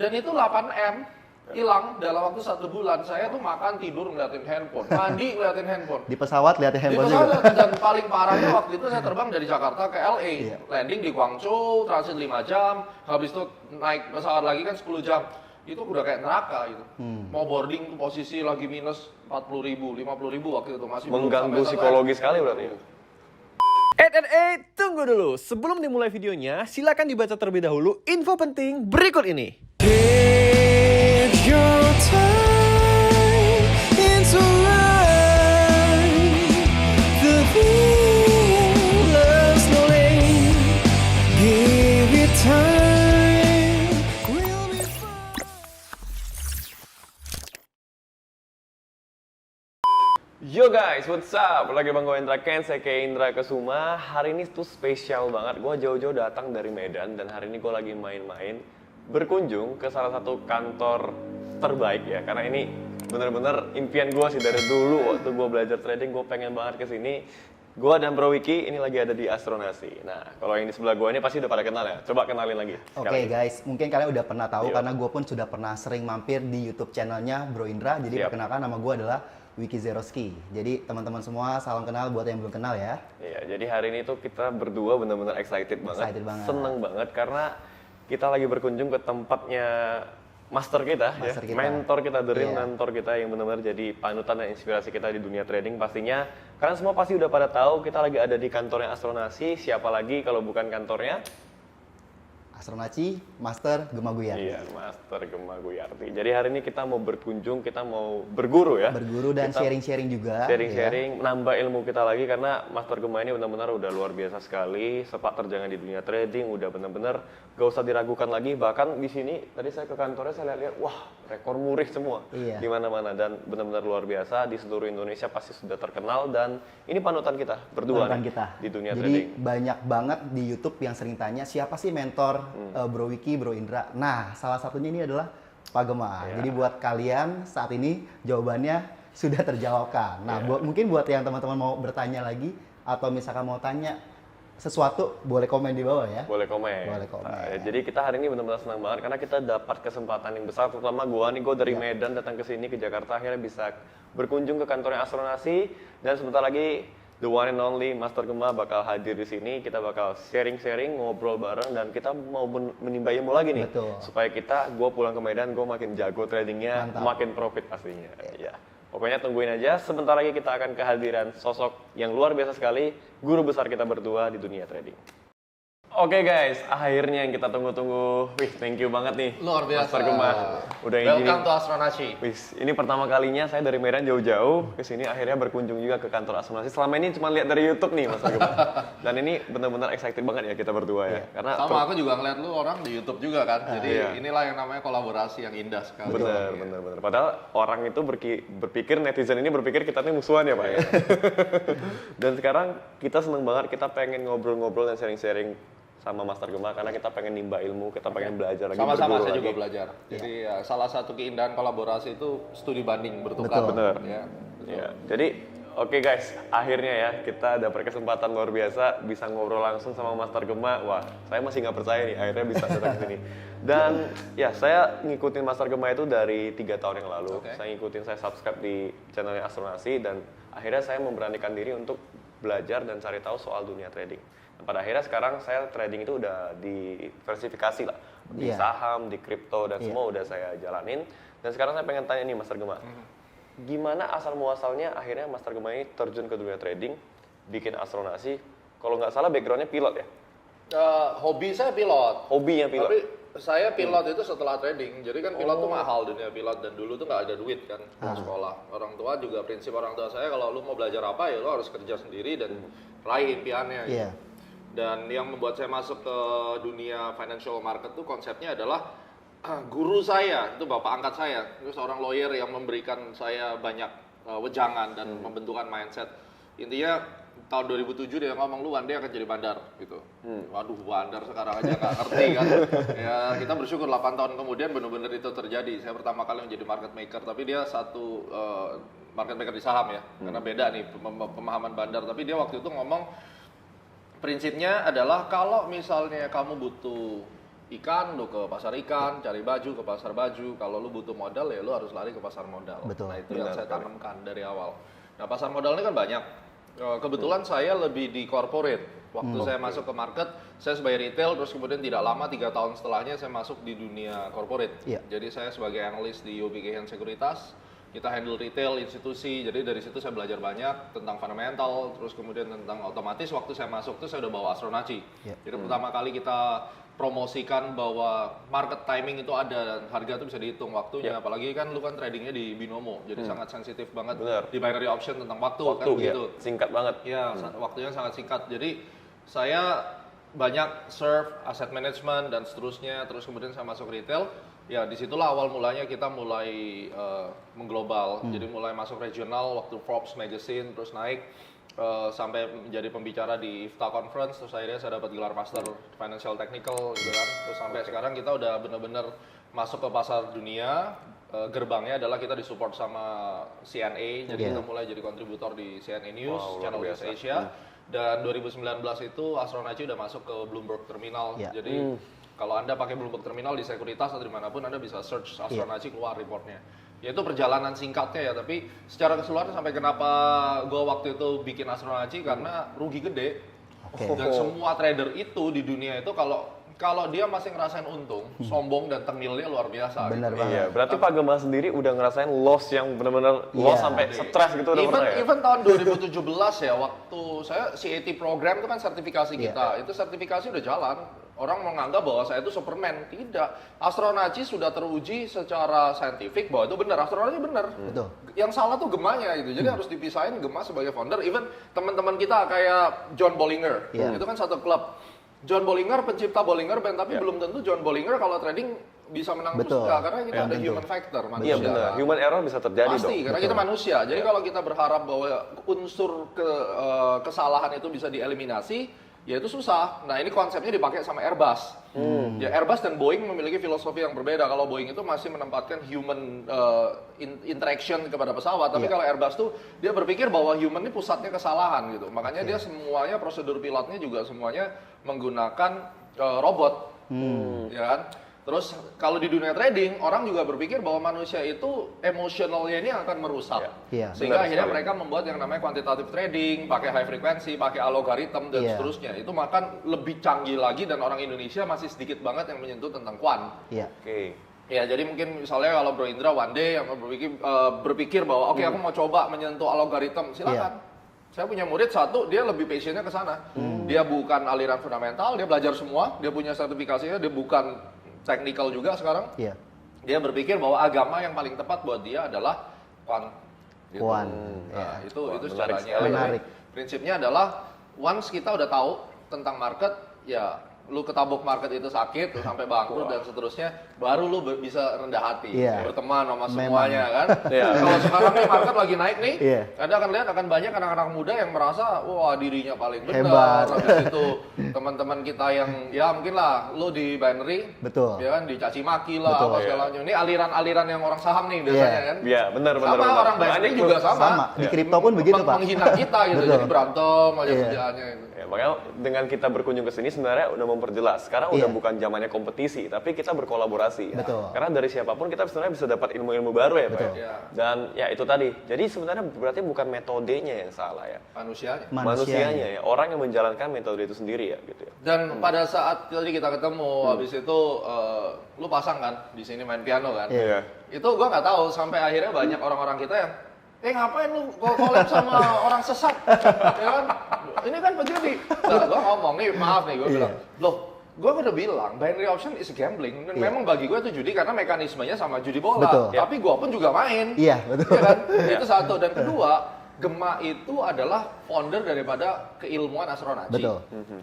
Dan itu 8M hilang dalam waktu 1 bulan. Saya tuh makan, tidur, ngeliatin handphone. Mandi, ngeliatin handphone. Di pesawat liatin Di handphone juga. pesawat, dan paling parahnya waktu itu saya terbang dari Jakarta ke LA. Iya. Landing di Guangzhou, transit 5 jam. Habis itu naik pesawat lagi kan 10 jam. Itu udah kayak neraka gitu. Mau boarding tuh posisi lagi minus 40.000, 50.000 waktu itu. Masih belum Mengganggu sampai psikologi sekali berarti ya? Tunggu dulu. Sebelum dimulai videonya, silakan dibaca terlebih dahulu info penting berikut ini. Yo guys, what's up? Lagi Bang Indra Ken, saya kayak Indra Kesuma. Hari ini tuh spesial banget. Gue jauh-jauh datang dari Medan dan hari ini gue lagi main-main berkunjung ke salah satu kantor terbaik ya. Karena ini bener-bener impian gue sih dari dulu waktu gue belajar trading, gue pengen banget kesini. Gue dan Bro Wiki ini lagi ada di Astronasi. Nah, kalau yang di sebelah gue ini pasti udah pada kenal ya. Coba kenalin lagi. Oke guys, mungkin kalian udah pernah tahu karena gue pun sudah pernah sering mampir di YouTube channelnya Bro Indra. Jadi perkenalkan, nama gue adalah Wiki Zeroski. Jadi teman-teman semua salam kenal buat yang belum kenal ya. Iya, jadi hari ini tuh kita berdua benar-benar excited banget. Seneng banget karena kita lagi berkunjung ke tempatnya master kita, mentor kita, the real mentor kita yang benar-benar jadi panutan dan inspirasi kita di dunia trading pastinya. Kalian semua pasti udah pada tahu kita lagi ada di kantornya Astronasi. Siapa lagi kalau bukan kantornya? Astronasi Master Gema Guyarti. Iya, Master Gema Guyarti. Jadi hari ini kita mau berkunjung, kita mau berguru ya. Berguru dan sharing-sharing juga. Sharing-sharing, nambah ilmu kita lagi karena Master Gema ini benar-benar udah luar biasa sekali. Sepak terjangan di dunia trading, udah benar-benar gak usah diragukan lagi. Bahkan di sini tadi saya ke kantornya saya lihat, wah rekor muri semua di mana-mana dan benar-benar luar biasa di seluruh Indonesia pasti sudah terkenal dan ini panutan kita berdua di dunia trading. Jadi banyak banget di YouTube yang sering tanya siapa sih mentor Bro Wiki, Bro Indra. Nah, salah satunya ini adalah Pak Gema. Jadi buat kalian saat ini jawabannya sudah terjawabkan. Nah, mungkin buat yang teman-teman mau bertanya lagi atau misalkan mau tanya sesuatu, boleh komen di bawah ya. Boleh komen. Nah, jadi kita hari ini benar-benar senang banget karena kita dapat kesempatan yang besar, terutama gue dari Medan datang ke sini ke Jakarta akhirnya bisa berkunjung ke kantornya Astronasi dan sebentar lagi the one and only Master Gema bakal hadir di sini. Kita bakal sharing-sharing, ngobrol bareng dan kita mau menimba ilmu lagi nih. Supaya gue pulang ke Medan, gue makin jago tradingnya, makin profit pastinya. Ya. Pokoknya tungguin aja, sebentar lagi kita akan kehadiran sosok yang luar biasa sekali, guru besar kita berdua di dunia trading. Oke guys, akhirnya yang kita tunggu-tunggu. Wih, thank you banget nih. Luar biasa. Master Gema. Udah izinin. Welcome to Astronasi. Wih, ini pertama kalinya saya dari Medan jauh-jauh ke sini akhirnya berkunjung juga ke kantor Astronasi. Selama ini cuma lihat dari YouTube nih, Master Gema. Dan ini benar-benar excited banget ya kita berdua ya. Karena sama aku juga ngeliat lu orang di YouTube juga kan. Jadi inilah yang namanya kolaborasi yang indah sekali. Bener. Padahal orang itu berpikir, netizen ini berpikir kita nih musuhan ya Pak ya. Dan sekarang kita seneng banget, kita pengen ngobrol-ngobrol dan sharing-sharing sama Master Gema karena kita pengen nimba ilmu, kita pengen belajar lagi. Sama-sama saya juga belajar. Jadi ya, salah satu keindahan kolaborasi itu studi banding bertukar. Bener. Ya. Jadi oke guys, akhirnya ya kita dapat kesempatan luar biasa bisa ngobrol langsung sama Master Gema. Wah, saya masih nggak percaya nih akhirnya bisa datang ke sini. Dan ya saya ngikutin Master Gema itu dari 3 tahun yang lalu. Saya subscribe di channelnya Astronasi dan akhirnya saya memberanikan diri untuk belajar dan cari tahu soal dunia trading. Pada akhirnya sekarang saya trading itu udah diversifikasi lah, di saham, di kripto dan semua udah saya jalanin. Dan sekarang saya pengen tanya nih Master Gema, gimana asal muasalnya akhirnya Master Gema ini terjun ke dunia trading, bikin Astronasi? Kalau nggak salah backgroundnya pilot ya? Hobi saya pilot. Hobinya pilot. Tapi saya pilot itu setelah trading, jadi kan pilot tuh mahal dunia pilot dan dulu tuh nggak ada duit kan mau sekolah. Orang tua juga prinsip orang tua saya kalau lu mau belajar apa ya lu harus kerja sendiri dan raih impiannya. Gitu. Dan yang membuat saya masuk ke dunia financial market tuh konsepnya adalah guru saya, itu bapak angkat saya, itu seorang lawyer yang memberikan saya banyak wejangan dan membentukkan mindset. Intinya tahun 2007 dia ngomong lu one day akan jadi bandar gitu. Waduh, bandar sekarang aja nggak ngerti kan. Ya kita bersyukur 8 tahun kemudian benar-benar itu terjadi. Saya pertama kali menjadi market maker, tapi dia satu market maker di saham ya. Karena beda nih pemahaman bandar, tapi dia waktu itu ngomong prinsipnya adalah kalau misalnya kamu butuh ikan, lu ke pasar ikan, cari baju ke pasar baju. Kalau lu butuh modal ya lu harus lari ke pasar modal. Betul. Nah itu yang saya tanamkan dari awal. Nah pasar modal ini kan banyak. Kebetulan saya lebih di corporate. Waktu saya masuk ke market, saya sebagai retail, terus kemudian tidak lama 3 tahun setelahnya saya masuk di dunia corporate. Iya. Jadi saya sebagai analis di UBG Hand Sekuritas, kita handle retail, institusi, jadi dari situ saya belajar banyak tentang fundamental, terus kemudian tentang otomatis waktu saya masuk tuh saya udah bawa Astronaci. Jadi pertama kali kita promosikan bahwa market timing itu ada dan harga itu bisa dihitung waktunya, apalagi kan lu kan tradingnya di binomo, jadi sangat sensitif banget. Benar. Di binary option tentang waktu kan ya, gitu. singkat banget. Ya, waktunya sangat singkat. Jadi saya banyak serve asset management dan seterusnya, terus kemudian saya masuk retail. Ya disitulah awal mulanya kita mulai mengglobal, jadi mulai masuk regional waktu Forbes Magazine, terus naik sampai menjadi pembicara di IFTA Conference, terus akhirnya saya dapat gelar Master Financial Technical gitu kan, terus sampai sekarang kita udah benar-benar masuk ke pasar dunia. Gerbangnya adalah kita disupport sama CNA, jadi kita mulai jadi kontributor di CNA News, Channel News Asia, dan 2019 itu Astronaci udah masuk ke Bloomberg Terminal, jadi kalau Anda pakai Bloomberg Terminal di sekuritas atau dimanapun Anda bisa search Astronaci keluar reportnya. Ya itu perjalanan singkatnya ya, tapi secara keseluruhan sampai kenapa gue waktu itu bikin Astronaci karena rugi gede. Dan semua trader itu di dunia itu kalau dia masih ngerasain untung, sombong dan tengilnya luar biasa. Benar gitu. banget. Iya, berarti Pak Gema sendiri udah ngerasain loss yang benar-benar loss sampai stres gitu udah pernah ya? Even tahun 2017 ya, waktu saya CAT program itu kan sertifikasi kita, itu sertifikasi udah jalan. Orang menganggap bahwa saya itu Superman, tidak. Astronaci sudah teruji secara saintifik bahwa itu benar, Astronaci benar. Betul. Yang salah tuh gemanya gitu, jadi harus dipisahin Gema sebagai founder. Even teman-teman kita kayak John Bollinger, itu kan satu klub. John Bollinger, pencipta Bollinger Band, tapi belum tentu John Bollinger kalau trading bisa menang terus enggak, karena kita ada human factor, manusia. Iya benar, human error bisa terjadi Pasti, karena kita manusia. Jadi kalau kita berharap bahwa unsur kesalahan itu bisa dieliminasi, ya itu susah. Nah ini konsepnya dipakai sama Airbus. Ya Airbus dan Boeing memiliki filosofi yang berbeda. Kalau Boeing itu masih menempatkan human interaction kepada pesawat, tapi kalau Airbus tuh dia berpikir bahwa human ini pusatnya kesalahan gitu. Makanya dia semuanya prosedur pilotnya juga semuanya menggunakan robot, ya kan? Terus kalau di dunia trading, orang juga berpikir bahwa manusia itu emosionalnya ini akan merusak. Sehingga akhirnya mereka membuat yang namanya quantitative trading, pakai high frequency, pakai algorithm dan seterusnya. Itu makan lebih canggih lagi dan orang Indonesia masih sedikit banget yang menyentuh tentang quant. Ya, jadi mungkin misalnya kalau Bro Indra one day yang berpikir bahwa oke, aku mau coba menyentuh algorithm, silakan. Saya punya murid satu, dia lebih passionnya ke sana. Dia bukan aliran fundamental, dia belajar semua, dia punya sertifikasinya, dia bukan technical juga sekarang. Dia berpikir bahwa agama yang paling tepat buat dia adalah quant. Gitu. Nah, itu caranya. Menarik. Prinsipnya adalah once kita udah tahu tentang market, ya lu ketabuk market itu sakit, lu sampai bangkrut dan seterusnya, baru lu bisa rendah hati, berteman sama semuanya kan. Kalau sekarang nih market lagi naik nih, Anda akan lihat akan banyak anak-anak muda yang merasa wah dirinya paling benar. Habis itu teman-teman kita yang ya mungkin lah lu di binary, ya kan dicaci maki lah apa segala macam. Ini aliran-aliran yang orang saham nih biasanya kan. Iya, benar. Sama orang binary juga sama. Di kripto pun begitu, Pak. Menghina kita gitu, jadi berantem aja kerjaannya gitu. Ya, makanya dengan kita berkunjung ke sini sebenarnya udah memperjelas. Sekarang udah bukan zamannya kompetisi, tapi kita berkolaborasi. Karena dari siapapun kita sebenarnya bisa dapat ilmu-ilmu baru ya, Pak. Dan ya itu tadi. Jadi sebenarnya berarti bukan metodenya yang salah ya. Manusianya ya. Orang yang menjalankan metode itu sendiri ya gitu ya. Dan pada saat tadi kita ketemu, habis itu lu pasang kan di sini main piano kan. Itu gua nggak tahu sampai akhirnya banyak orang-orang kita yang ngapain lu collab sama orang sesat? Ya kan? Ini kan begini. Nah, gua ngomong nih, maaf nih, gua bilang, loh, gua udah bilang binary option is gambling. Dan memang bagi gua itu judi karena mekanismenya sama judi bola. Tapi gua pun juga main. Ya kan? Itu satu. Dan kedua, Gema itu adalah founder daripada keilmuan Astronaci.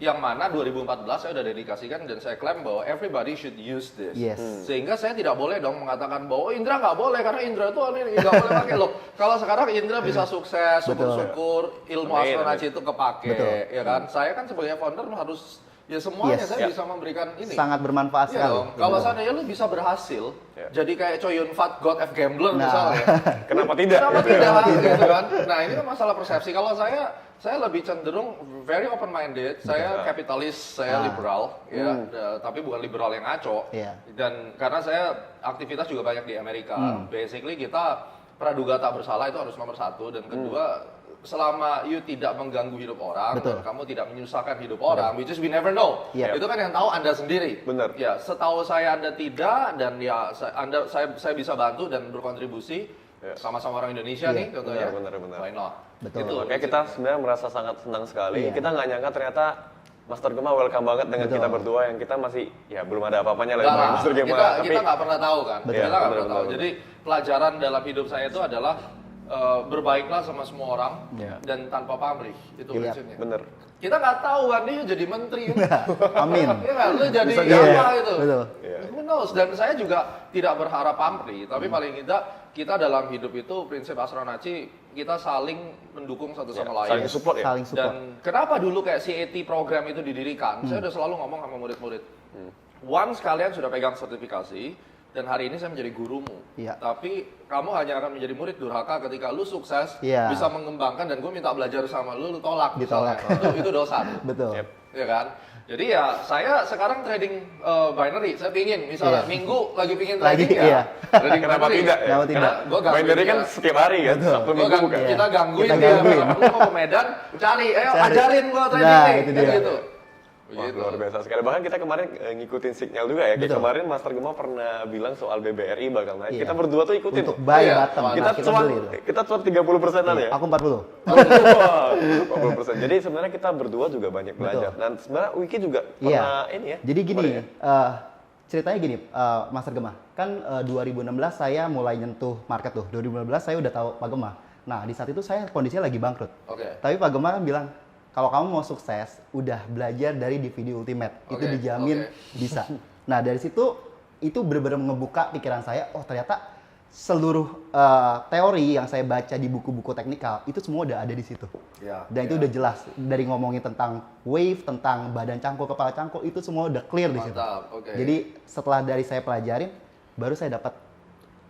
Yang mana 2014 saya udah dedikasikan dan saya klaim bahwa everybody should use this. Sehingga saya tidak boleh dong mengatakan bahwa Indra nggak boleh karena Indra itu nggak boleh pakai loh. Kalau sekarang Indra bisa sukses, syukur-syukur ilmu Astronaci itu kepake, ya kan? Saya kan sebagai founder harus ya semuanya Yes. saya bisa memberikan ini. Sangat bermanfaat Iya sekali. dong. Kalau seandainya lu bisa berhasil, jadi kayak Choi Yun Fat, God of Gambler misalnya. Kenapa tidak? Kenapa tidak gitu kan? Nah ini kan masalah persepsi. Kalau saya lebih cenderung very open minded. Saya kapitalis, saya liberal, ya. Tapi bukan liberal yang ngaco. Iya. Dan karena saya aktivitas juga banyak di Amerika. Basically kita praduga tak bersalah itu harus nomor satu, dan kedua selama you tidak mengganggu hidup orang, Betul. dan kamu tidak menyusahkan hidup orang, which is we never know. Iya. Itu kan yang tahu Anda sendiri. Benar. Ya, setahu saya Anda tidak, dan ya saya bisa bantu dan berkontribusi sama-sama orang Indonesia nih contohnya. Benar. Why not? Betul. Gitu. Makanya kita sebenarnya merasa sangat senang sekali. Iya. Kita nggak nyangka ternyata Master Gema welcome banget dengan Betul. kita berdua yang kita masih ya belum ada apa-apanya lah Enggak dengan lah, Master Gema. kita nggak pernah tahu kan. Betul. Kita nggak Benar, pernah tahu. benar. Jadi pelajaran dalam hidup saya itu adalah berbaiklah sama semua orang Iya. dan tanpa pamrih. Itu Iya. prinsipnya. Bener. Kita nggak tahu kan, dia jadi menteri. Amin. Iya nggak? Lu jadi Bisa apa jadi. itu? Betul. Who knows? Dan saya juga tidak berharap pamrih, tapi paling tidak kita dalam hidup itu prinsip Astronaci kita saling mendukung satu sama lain. Saling support ya. Saling support. Dan kenapa dulu kayak CAT program itu didirikan? Saya udah selalu ngomong sama murid-murid. Once kalian sudah pegang sertifikasi, dan hari ini saya menjadi gurumu. Iya. Tapi kamu hanya akan menjadi murid durhaka ketika lu sukses, Iya. bisa mengembangkan, dan gue minta belajar sama lu tolak. Ditolak. misalnya. Itu dosa. Betul. Yep. Ya kan? Jadi ya saya sekarang trading binary. Saya pingin misalnya Iya. minggu lagi pingin Lagi, trading iya. Trading Kenapa binary. tidak ya? Kenapa tidak? Karena Gua gangguin binary kan dia. setiap hari kan. Betul. Sabtu Minggu bukan. Iya. Kita gangguin Kita dia. gangguin. Lu mau ke Medan, cari, ayo Cari. ajarin gua trading Nah, nih. itu Kan dia. gitu. Wah, Begitu. luar biasa sekali. Bahkan kita kemarin ngikutin signal juga ya. Kayak Betul. kemarin Master Gema pernah bilang soal BBRI bakal naik. Iya. Kita berdua tuh ikutin. Untuk tuh. buy Iya. bottom. Kita Nah, cuan beli itu. kita cuan 30%-an ya. Aku 40. Wah, 40%. Jadi sebenarnya kita berdua juga banyak belajar. Betul. Dan sebenarnya Wiki juga Iya. pernah ini ya. Jadi gini, kemarin ya. ceritanya gini, Master Gema. Kan 2016 saya mulai nyentuh market tuh. 2015 saya udah tahu Pak Gema. Nah, di saat itu saya kondisinya lagi bangkrut. Oke. Tapi Pak Gema kan bilang, kalau kamu mau sukses, udah belajar dari DVD Ultimate. Itu Oke, dijamin oke. bisa. Nah, dari situ itu benar-benar ngebuka pikiran saya, oh ternyata seluruh teori yang saya baca di buku-buku teknikal itu semua udah ada di situ. Ya, Dan itu udah jelas dari ngomongin tentang wave, tentang badan cangkul, kepala cangkul, itu semua udah clear di situ. Mantap, oke. Jadi setelah dari saya pelajarin, baru saya dapat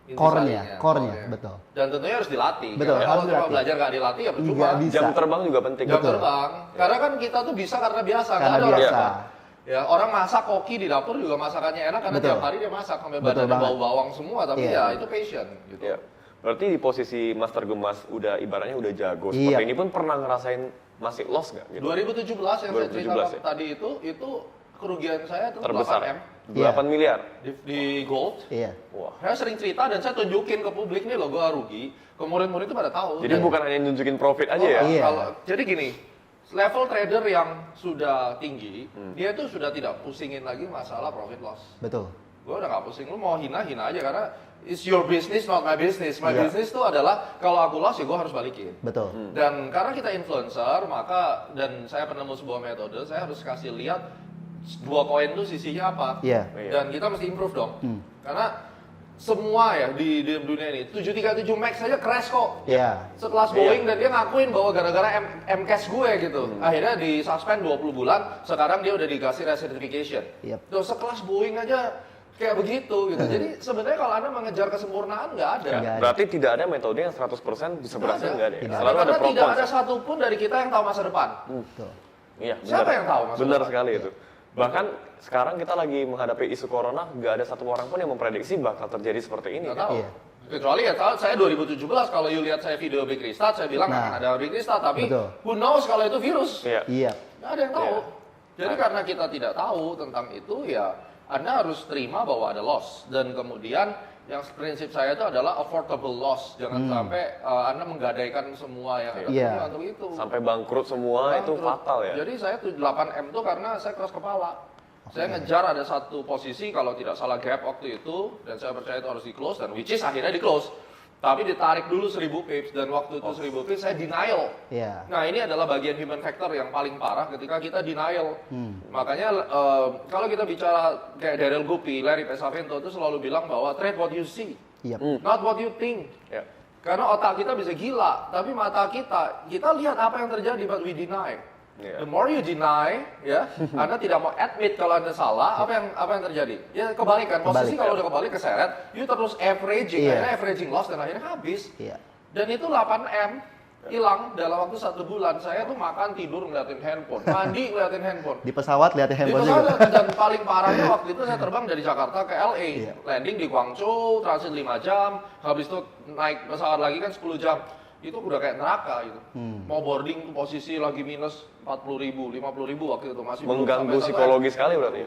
Intisarinya, core-nya, oke. betul. Dan tentunya harus dilatih. Betul, Karena harus kalau cuma dilatih. belajar nggak dilatih ya percuma. Nggak bisa. Jam terbang juga penting. Jam Betul. terbang. Karena kan kita tuh bisa karena biasa, nggak Karena ada orang biasa. suka. Ya, orang masak koki di dapur juga masakannya enak karena Betul. tiap hari dia masak sampai Betul badannya banget. bau bawang semua, tapi Iya. ya itu passion gitu. Ya. Berarti di posisi Master Gemas udah ibaratnya udah jago Iya. seperti ini pun pernah ngerasain masih loss nggak gitu? 2017 yang saya 2017 ceritakan ya? tadi itu kerugian saya itu Terbesar 8M 8 miliar. di gold. Iya. Wah. Saya sering cerita dan saya tunjukin ke publik nih loh, gua rugi. Ke murid-murid itu pada tahu. Jadi Dan- bukan hanya nunjukin profit aja ya? Iya. Jadi gini, level trader yang sudah tinggi, dia tuh sudah tidak pusingin lagi masalah profit loss. Betul. Gue udah nggak pusing, lu mau hina aja karena it's your business not my business. My Iya. business tuh adalah kalau aku loss ya gue harus balikin. Betul. Dan karena kita influencer, maka dan saya penemu sebuah metode, saya harus kasih lihat dua koin tuh sisinya apa. Iya. Dan kita mesti improve dong. Karena semua ya di dunia ini 737 Max aja crash kok. Iya. Sekelas Boeing dan dia ngakuin bahwa gara-gara MCAS gue gitu. Akhirnya di suspend 20 bulan, sekarang dia udah dikasih recertification. Yep. Tuh sekelas Boeing aja kayak begitu gitu. Jadi sebenarnya kalau Anda mengejar kesempurnaan nggak ada. Nggak ada. Berarti tidak ada metode yang 100% bisa berhasil nggak ada ya? Tidak. Selalu ada Karena pro tidak cons. ada satupun dari kita yang tahu masa depan. Betul. Iya, Siapa benar. yang tahu masa Benar depan? sekali itu. Bahkan sekarang kita lagi menghadapi isu corona, nggak ada satu orang pun yang memprediksi bakal terjadi seperti ini. Nggak kan? tahu. Iya. Kecuali ya tahu saya 2017 kalau you lihat saya video Big Restart, saya bilang Nah. akan ada Big Restart, tapi Betul. who knows kalau itu virus? Iya. Iya. Nggak ada yang tahu. Iya. Jadi karena kita tidak tahu tentang itu, ya Anda harus terima bahwa ada loss. Dan kemudian yang prinsip saya itu adalah affordable loss. Jangan sampai Anda menggadaikan semua yang ada Iya. untuk itu. Sampai bangkrut semua itu Bangkrut. fatal ya. Jadi saya 8M itu karena saya keras kepala. Saya ngejar ada satu posisi kalau tidak salah gap waktu itu, dan saya percaya itu harus di close, dan which is akhirnya di close. Tapi ditarik dulu 1000 pips, dan waktu itu 1000 pips saya denial. Iya. Nah ini adalah bagian human factor yang paling parah ketika kita denial. Makanya kalau kita bicara kayak Daryl Guppy, Larry Pesavento itu selalu bilang bahwa trade what you see, Iya. not what you think. Ya. Karena otak kita bisa gila, tapi mata kita lihat apa yang terjadi but we deny. Iya. The more you deny, ya, Anda tidak mau admit kalau Anda salah, apa yang terjadi? Ya kebalikan. Posisi kalau udah kebalik keseret, you terus averaging, akhirnya averaging loss dan akhirnya habis. Dan itu 8M hilang dalam waktu 1 bulan. Saya tuh makan, tidur ngeliatin handphone, mandi ngeliatin handphone. Di pesawat liatin Di handphone juga. pesawat, dan paling parahnya waktu itu saya terbang dari Jakarta ke LA, landing di Guangzhou, transit 5 jam, habis itu naik pesawat lagi kan 10 jam. Itu udah kayak neraka gitu. Mau boarding tuh posisi lagi minus 40.000, 50.000 waktu itu masih Mengganggu psikologi sekali berarti.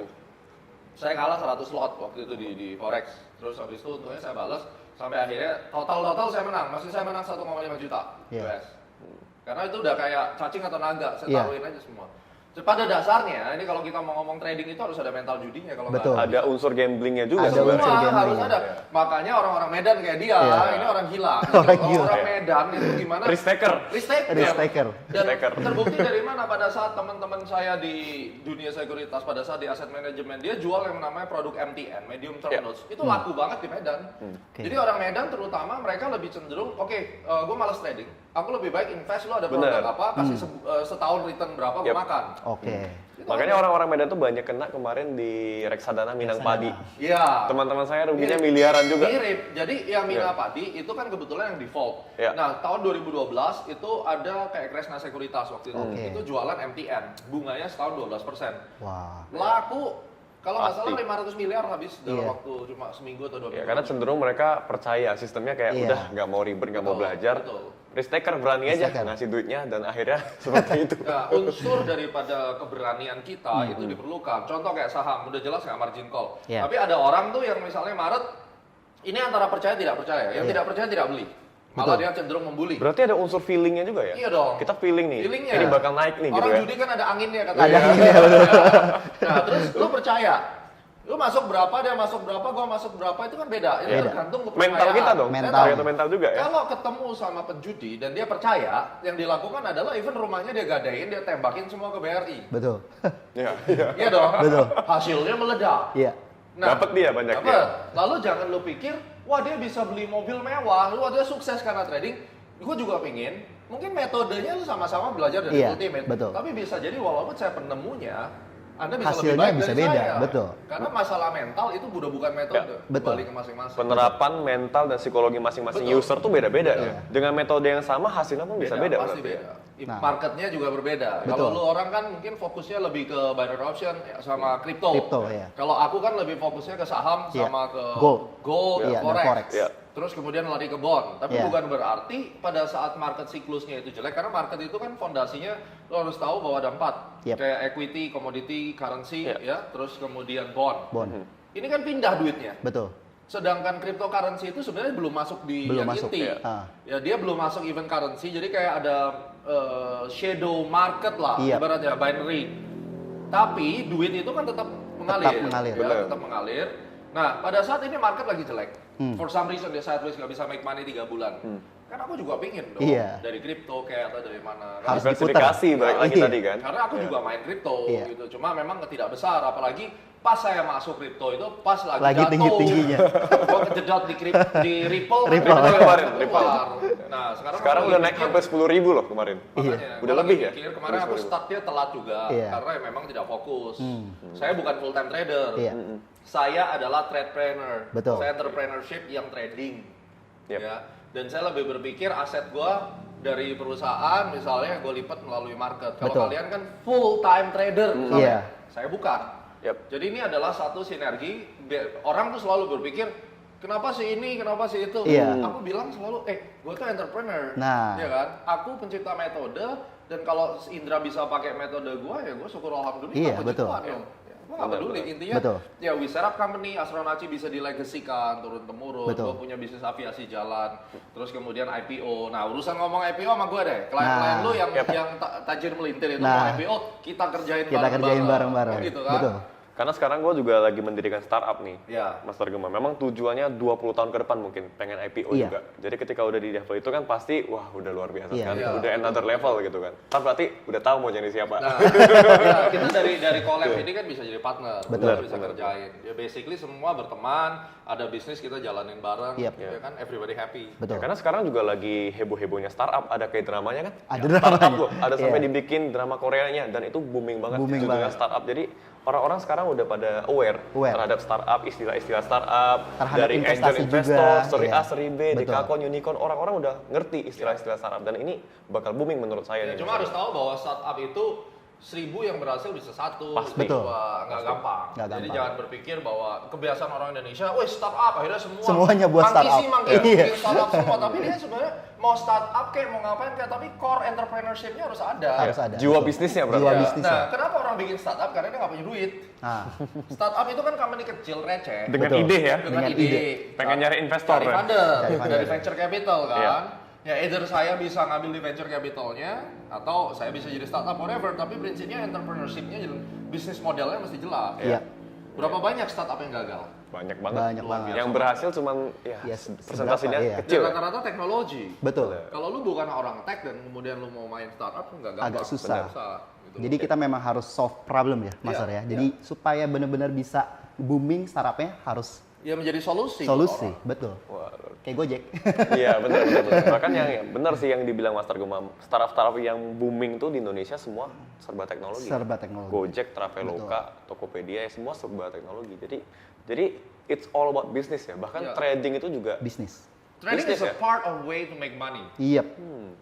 Saya kalah 100 lot waktu itu di Forex. Terus habis itu untungnya saya balas sampai akhirnya total saya menang. Masih saya menang 1,5 juta US. Karena itu udah kayak cacing atau naga, saya taruhin aja semua. Pada dasarnya, ini kalau kita mau ngomong trading itu harus ada mental judinya kalau nggak Ada unsur gamblingnya juga Ada sebenarnya. unsur semua harus gambling, ada. Makanya orang-orang Medan kayak dia, ini orang gila. Orang Medan itu gimana? Risk taker. Risk taker. Dan terbukti dari mana pada saat teman-teman saya di dunia sekuritas, pada saat di aset manajemen, dia jual yang namanya produk MTN, medium term notes. Itu laku banget di Medan. Jadi orang Medan terutama mereka lebih cenderung, gue malas trading. Aku lebih baik invest, lo ada produk apa, kasih setahun return berapa, gue makan. Makanya orang-orang Medan tuh banyak kena kemarin di reksadana Minang Padi. Iya. Teman-teman saya ruginya miliaran juga. Mirip. Jadi yang Minang Padi itu kan kebetulan yang default. Nah, tahun 2012 itu ada kayak Kresna Sekuritas waktu itu. Itu jualan MTN, bunganya setahun 12%. Wah. Laku kalau nggak salah 500 miliar habis dalam waktu cuma seminggu atau 2 minggu. Karena cenderung mereka percaya sistemnya kayak udah nggak mau ribet, nggak mau belajar. Risk taker berani aja ngasih duitnya dan akhirnya seperti itu. Nah, unsur daripada keberanian kita itu diperlukan. Contoh kayak saham, udah jelas nggak margin call. Tapi ada orang tuh yang misalnya Maret, ini antara percaya tidak percaya. Yang tidak percaya tidak beli. Malah dia cenderung membuli. Berarti ada unsur feelingnya juga ya? Iya dong. Kita feeling nih, Feelingnya. ini bakal naik nih gitu ya. Orang judi kan ada anginnya katanya. Ada anginnya, betul. Nah, terus lu percaya. Lu masuk berapa, dia masuk berapa, gua masuk berapa, itu kan beda. Itu tergantung kepercayaan. Mental kita dong, mental juga ya. Kalau ketemu sama penjudi dan dia percaya, yang dilakukan adalah even rumahnya dia gadein, dia tembakin semua ke BRI. Betul. Iya dong. Betul. Hasilnya meledak. Iya. Nah, dapat dia banyak dapet. Lalu jangan lu pikir, wah dia bisa beli mobil mewah, wah dia sukses karena trading. Gue juga pingin, mungkin metodenya lu sama-sama belajar dari Ultimate. Betul. Tapi bisa jadi walaupun saya penemunya, Anda bisa hasilnya lebih baik bisa dari beda, saya. betul. Karena masalah mental itu bukan metode, betul. balik ke masing-masing. Penerapan mental dan psikologi masing-masing user tuh beda-beda ya. Dengan metode yang sama hasilnya pun bisa beda. Pasti berarti. beda. Marketnya juga berbeda. Kalau lu orang kan mungkin fokusnya lebih ke binary option sama kripto. Kalau aku kan lebih fokusnya ke saham sama ke gold, forex. Terus kemudian lari ke bond. Tapi bukan berarti pada saat market siklusnya itu jelek, karena market itu kan fondasinya lo harus tahu bahwa ada 4. Kayak equity, commodity, currency, ya. Terus kemudian bond. Ini kan pindah duitnya. Betul. Sedangkan cryptocurrency itu sebenarnya belum masuk di yang inti. Ya dia belum masuk event currency, jadi kayak ada shadow market lah, ibaratnya binary. Tapi duit itu kan tetap mengalir. Tetap mengalir. Nah, pada saat ini market lagi jelek. For some reason dia sideways nggak bisa make money 3 bulan. Kan aku juga pingin dong dari kripto kayak atau dari mana. Harus diversifikasi balik lagi tadi kan. Karena aku juga main kripto gitu. Cuma memang tidak besar, apalagi pas saya masuk kripto itu pas lagi jatuh. tinggi-tingginya. Gua kejedot di Ripple. Kemarin. Nah, sekarang udah naik sampai 10.000 loh kemarin. Udah lebih ya? Kemarin aku startnya telat juga karena memang tidak fokus. Saya bukan full time trader. Saya adalah tradepreneur. Saya entrepreneurship yang trading. Ya. Dan saya lebih berpikir aset gua dari perusahaan misalnya gue lipat melalui market. Kalau kalian kan full time trader misalnya. Saya bukan. Jadi ini adalah satu sinergi. Orang tuh selalu berpikir, kenapa sih ini, kenapa sih itu? Aku bilang selalu, gue tuh entrepreneur, ya kan? Aku pencipta metode, dan kalau Indra bisa pakai metode gue, ya gue syukur alhamdulillah. Betul. Gue gak peduli, intinya ya we set up company, Astronaci bisa dilegasikan turun-temurun. Gue punya bisnis aviasi jalan, terus kemudian IPO. Nah, urusan ngomong IPO sama gue deh. Klien-klien lu yang tajir melintir itu mau IPO, kita kerjain bareng-bareng. Gitu kan? Karena sekarang gue juga lagi mendirikan startup nih, Iya. Master Gema. Memang tujuannya 20 tahun ke depan mungkin, pengen IPO Iya. juga. Jadi ketika udah di level itu kan pasti, wah udah luar biasa Iya. kan, Iya. udah another level gitu kan. Kan berarti udah tahu mau jadi siapa. Nah, ya, kita dari collab ini kan bisa jadi partner, Betul. kita bisa kerjain. Ya basically semua berteman, ada bisnis kita jalanin bareng, Yep. ya kan everybody happy. Betul. Karena sekarang juga lagi heboh-hebohnya startup, ada kayak dramanya kan? Ada Startup dramanya. loh, ada sampai Iya. dibikin drama Koreanya dan itu booming banget Booming judulnya banget. startup. Jadi orang-orang sekarang udah pada aware terhadap startup, istilah-istilah startup, Terhadap dari angel investasi investor, juga, seri iya. A, seri B, Betul. dekakon, unicorn, orang-orang udah ngerti istilah-istilah startup dan ini bakal booming menurut saya. Ya, nih, cuma Mas. harus tahu bahwa startup itu 1000 yang berhasil bisa satu. Pasti. Betul. Wah, nggak gampang. Nggak Jadi gampang. jangan berpikir bahwa kebiasaan orang Indonesia, wih startup akhirnya Semuanya buat startup. Mangkisi, Iya. bikin startup semua. Tapi dia sebenarnya mau startup kayak mau ngapain kayak, tapi core entrepreneurship-nya harus ada. Harus ada. Jiwa Betul. bisnisnya berarti. Jiwa Ya, bisnis. Nah, kenapa orang bikin startup? Karena dia nggak punya duit. Nah, Startup itu kan company kecil, receh. Dengan Betul. ide ya. Dengan Dengan ide. Pengen nyari investor Cari ya. funder, Cari funder. dari venture capital kan. Iya. Ya either saya bisa ngambil di venture capitalnya atau saya bisa jadi startup whatever, tapi prinsipnya entrepreneurship-nya bisnis modelnya mesti jelas. Iya. Berapa banyak startup yang gagal? Banyak banget. Banyak Luar banget. biasa. Yang berhasil cuman ya, Ya, persentasenya seberapa, iya. kecil. Dan ya. rata-rata teknologi. betul. Kalau lu bukan orang tech dan kemudian lu mau main startup nggak gampang. Agak susah. Gitu. Jadi kita memang harus solve problem ya, Mas Iya, Ar ya. Jadi supaya benar-benar bisa booming startupnya harus Ya menjadi solusi. buat solusi, orang. betul. Wah, Kayak Gojek. iya benar. Bahkan yang benar sih yang dibilang Master Gema, startup yang booming tuh di Indonesia semua serba teknologi. Serba teknologi. Gojek, Traveloka, Tokopedia ya semua serba teknologi. Jadi it's all about business ya. Bahkan Iya. trading itu juga Bisnis. Trading is Bisnis a ya? part of way to make money. Iya.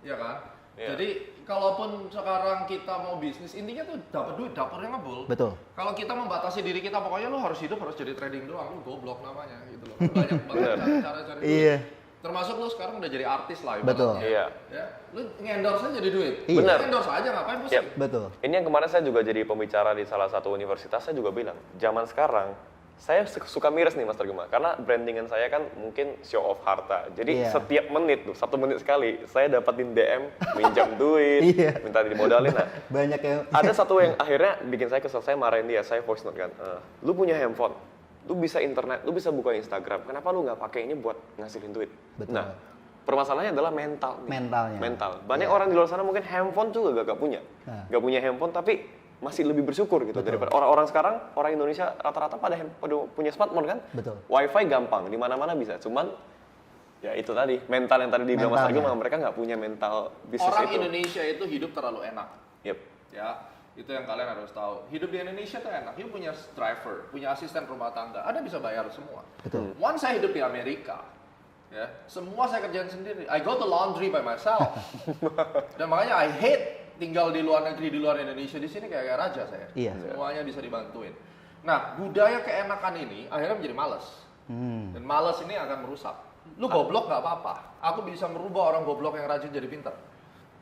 Ya kan? Iya. Jadi kalaupun sekarang kita mau bisnis, intinya tuh dapat duit, dapurnya ngebul. Betul. Kalau kita membatasi diri kita, pokoknya lu harus hidup harus jadi trading doang, lu goblok namanya gitu loh. Banyak banget cara cari duit. Iya. Termasuk lu sekarang udah jadi artis lah Betul. ibaratnya. Iya. Ya, lu nge-endorse aja jadi duit. Iya. Benar. Endorse aja ngapain pusing? Yep. Betul. Ini yang kemarin saya juga jadi pembicara di salah satu universitas, saya juga bilang, zaman sekarang saya suka miris nih Master Gema, karena brandingan saya kan mungkin show off harta. Jadi Iya. setiap menit tuh, 1 menit sekali, saya dapatin DM, minjam duit, Iya. minta dimodalin. Nah, Banyak yang ada satu yang akhirnya bikin saya kesel, saya marahin dia, saya voice note kan, lu punya handphone, lu bisa internet, lu bisa buka Instagram, kenapa lu nggak pakai ini buat ngasilin duit? Betul. Nah, permasalahannya adalah mental. nih. Mentalnya. Mental. Banyak Iya. orang di luar sana mungkin handphone juga gak punya. Nah. Gak punya handphone tapi masih lebih bersyukur gitu daripada orang-orang sekarang, orang Indonesia rata-rata pada punya smartphone kan? Betul. Wifi gampang, di mana-mana bisa. Cuman ya itu tadi, mental yang tadi dibilang Mas Argo, Mentalnya. mereka nggak punya mental bisnis Orang itu. Indonesia itu hidup terlalu enak. Yep. Ya, itu yang kalian harus tahu. Hidup di Indonesia tuh enak. You punya driver, punya asisten rumah tangga, Anda bisa bayar semua. Betul. Once saya hidup di Amerika, ya, semua saya kerjain sendiri. I go to laundry by myself. Dan makanya I hate tinggal di luar negeri, di luar Indonesia. Di sini kayak raja saya. Iya. Semuanya bisa dibantuin. Nah, budaya keenakan ini akhirnya menjadi malas. Dan malas ini akan merusak. Lu goblok nggak apa-apa. Aku bisa merubah orang goblok yang rajin jadi pintar.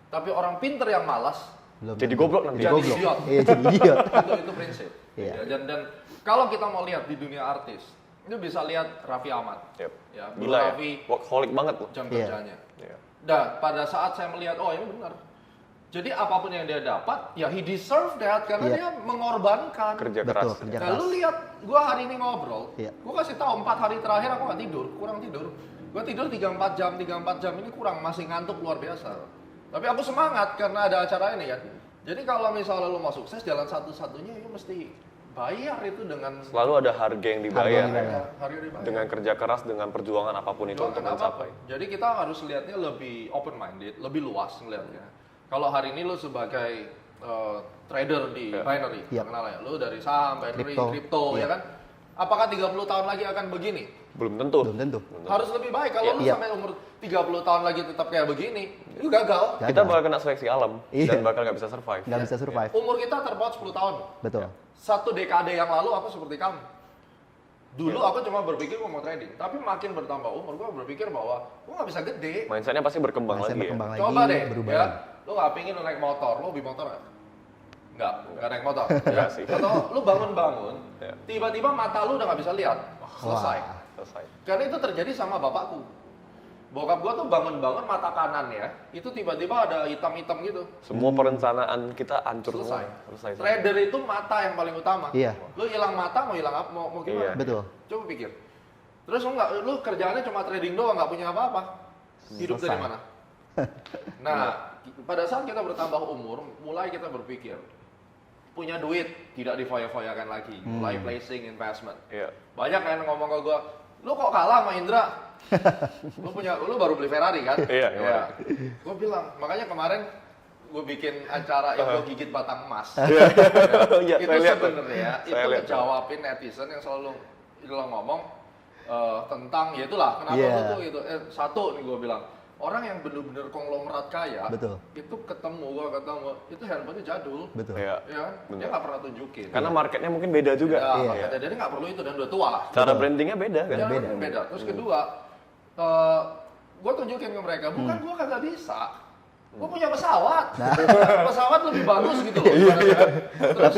Tapi orang pintar yang malas, Belum Jadi tentu. goblok nanti. jadi goblok. idiot. Iya, jadi idiot. itu prinsip. Iya. Ya, dan kalau kita mau lihat di dunia artis, itu bisa lihat Raffi Ahmad. Yep. Ya, Gila ya, Raffi workaholic banget loh. jam Iya. kerjanya. Iya. Dan pada saat saya melihat, oh ini benar. Jadi apapun yang dia dapat, ya he deserve that karena Iya. dia mengorbankan. Kerja Betul, keras. kerja Nah, keras. lu lihat, gua hari ini ngobrol, Iya. gua kasih tahu 4 hari terakhir aku nggak tidur, kurang tidur. Gua tidur 3-4 jam ini kurang, masih ngantuk luar biasa. Tapi aku semangat karena ada acara ini ya. Jadi kalau misalnya lu mau sukses, jalan satu-satunya you mesti bayar itu dengan Selalu ada harga yang dibayar. Harga yang dibayar. harga dibayar. Dengan kerja keras, dengan perjuangan apapun itu untuk Perjuangan mencapai. apapun. Jadi kita harus lihatnya lebih open minded, lebih luas ngelihatnya. Kalau hari ini lu sebagai trader di Iya. binary, Iya. kenal ya, lu dari saham, binary, Crypto. kripto, Iya. ya kan? Apakah 30 tahun lagi akan begini? Belum tentu. Belum tentu. Harus lebih baik. Kalau lu Iya. sampai umur 30 tahun lagi tetap kayak begini, itu gagal. Kita bakal kena seleksi alam Iya. dan bakal nggak bisa survive. Nggak bisa survive. Umur kita terpaut 10 tahun. Betul. Satu dekade yang lalu aku seperti kamu. Dulu aku cuma berpikir gua mau trading, tapi makin bertambah umur gua berpikir bahwa gua nggak bisa gede. Mindsetnya pasti berkembang Masa lagi ya. berkembang lagi, Coba deh, berubah ya. lagi. Lu nggak pingin lu naik motor, lu hobi motor nggak? Nggak naik motor. Nggak ya. sih. Atau lu bangun-bangun, Ya. tiba-tiba mata lu udah nggak bisa lihat, selesai. Wah. Selesai. Karena itu terjadi sama bapakku. Bokap gua tuh bangun-bangun mata kanan ya, itu tiba-tiba ada hitam-hitam gitu. Semua perencanaan kita hancur Selesai. semua. Selesai. Trader itu mata yang paling utama. Iya. Lu hilang mata mau hilang apa? Mau gimana? Iya. Betul. Coba pikir. Terus lu kerjaannya cuma trading doang, nggak punya apa-apa. Hidup dari Selesai. mana? Nah, pada saat kita bertambah umur, mulai kita berpikir punya duit tidak difoya-foyakan lagi, mulai placing investment. Iya. Banyak yang ngomong ke gua, lu kok kalah sama Indra? lu baru beli Ferrari kan? Iya, iya. Gue bilang, makanya kemarin gue bikin acara yang gue gigit batang emas. Iya, Itu saya lihat tuh. sebenarnya itu Saya lihat tuh. ngejawabin netizen yang selalu ngomong tentang ya itulah kenapa Iya. lu tuh gitu. Satu nih gue bilang, orang yang bener-bener konglomerat kaya, Betul. itu ketemu itu handphonenya jadul. Betul. Iya. Ya, kan? Dia Bener. nggak pernah tunjukin. Karena marketnya mungkin beda juga. Ya, Iya. makanya dia nggak perlu itu dan udah tua. Cara brandingnya beda kan? Ya, beda. beda. Terus kedua, gue tunjukin ke mereka, bukan gue kagak bisa. Gue punya pesawat. Pesawat lebih bagus gitu loh. Terus,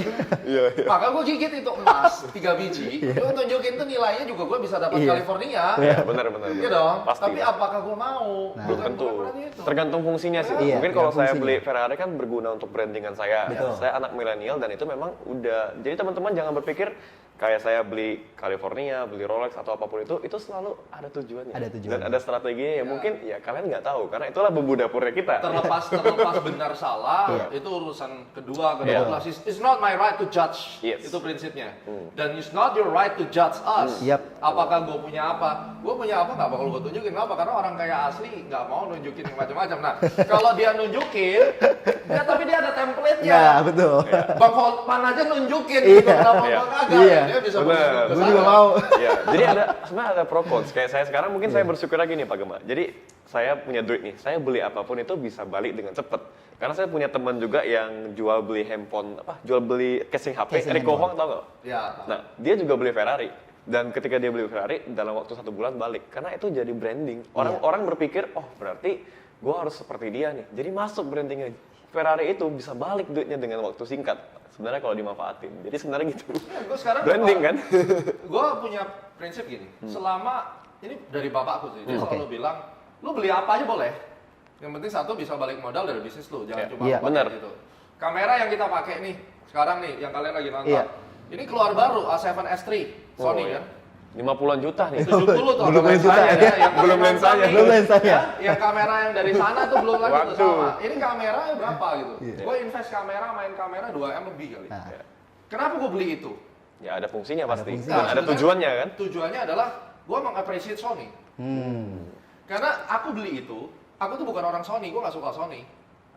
maka gue gigit itu emas 3 biji. Gue tunjukin tuh nilainya juga gue bisa dapat Iya. California. Iya, benar. Iya dong. Pasti. Tapi apakah gue mau? Nah. Belum tentu. berarti itu. Tergantung fungsinya sih. Iya, Mungkin kalau saya fungsinya. beli Ferrari kan berguna untuk brandingan saya. Betul. Saya anak milenial dan itu memang udah. Jadi teman-teman jangan berpikir kayak saya beli California, beli Rolex atau apapun itu selalu ada tujuannya. Ada tujuannya. Dan ada strateginya ya mungkin ya kalian nggak tahu karena itulah bumbu dapurnya kita. Terlepas benar salah, itu urusan kedua Iya. kelas. It's not my right to judge. Yes. Itu prinsipnya. Dan it's not your right to judge us. Yap. Apakah gue punya apa? Gue punya apa nggak bakal gue tunjukin. Kenapa? Karena orang kaya asli nggak mau nunjukin yang macam-macam. Nah, kalau dia nunjukin, tapi dia ada template-nya. Ya, betul. Bang Hotman aja nunjukin Iya. gitu. Kenapa Iya. gua kagak? Iya. Dia bisa Bener. berunjuk ke Gue sana. juga mau. Ya, jadi sebenarnya ada pro cons. Kayak saya sekarang mungkin saya bersyukur lagi nih Pak Gema. Jadi saya punya duit nih, saya beli apapun itu bisa balik dengan cepet. Karena saya punya teman juga yang jual beli handphone, jual beli casing HP, Casing Rico handphone. Huang tau nggak? Ya. Nah, dia juga beli Ferrari. Dan ketika dia beli Ferrari, dalam waktu 1 bulan balik. Karena itu jadi branding. Orang berpikir, oh berarti gue harus seperti dia nih. Jadi masuk brandingnya. Ferrari itu bisa balik duitnya dengan waktu singkat. Sebenarnya kalau dimanfaatin. Jadi sebenarnya gitu. Ya, gue sekarang Branding kan? Gue punya prinsip gini, selama ini dari bapakku sih, dia selalu bilang, lu beli apa aja boleh. Yang penting satu bisa balik modal dari bisnis lu, jangan Iya. cuma Iya, lu pakai benar. gitu. Kamera yang kita pakai nih, sekarang nih, yang kalian lagi nonton, Iya. ini keluar baru A7S3 Sony iya. kan. 50-an juta nih. 70 tuh Belum sama lensanya, ya, yang belum kalian lensanya. nonton nih, Belum lensanya. ya, yang kamera yang dari sana tuh belum lagi tuh Waduh. sama. Ini kameranya berapa gitu? Iya. Gue invest kamera, main kamera 2M lebih kali. Nah. Kenapa gue beli itu? Ya ada fungsinya pasti. fungsinya. Dan ada sebenarnya tujuannya kan? Tujuannya adalah gue mengapresiasi Sony. Karena aku beli itu, aku tuh bukan orang Sony, gue nggak suka Sony.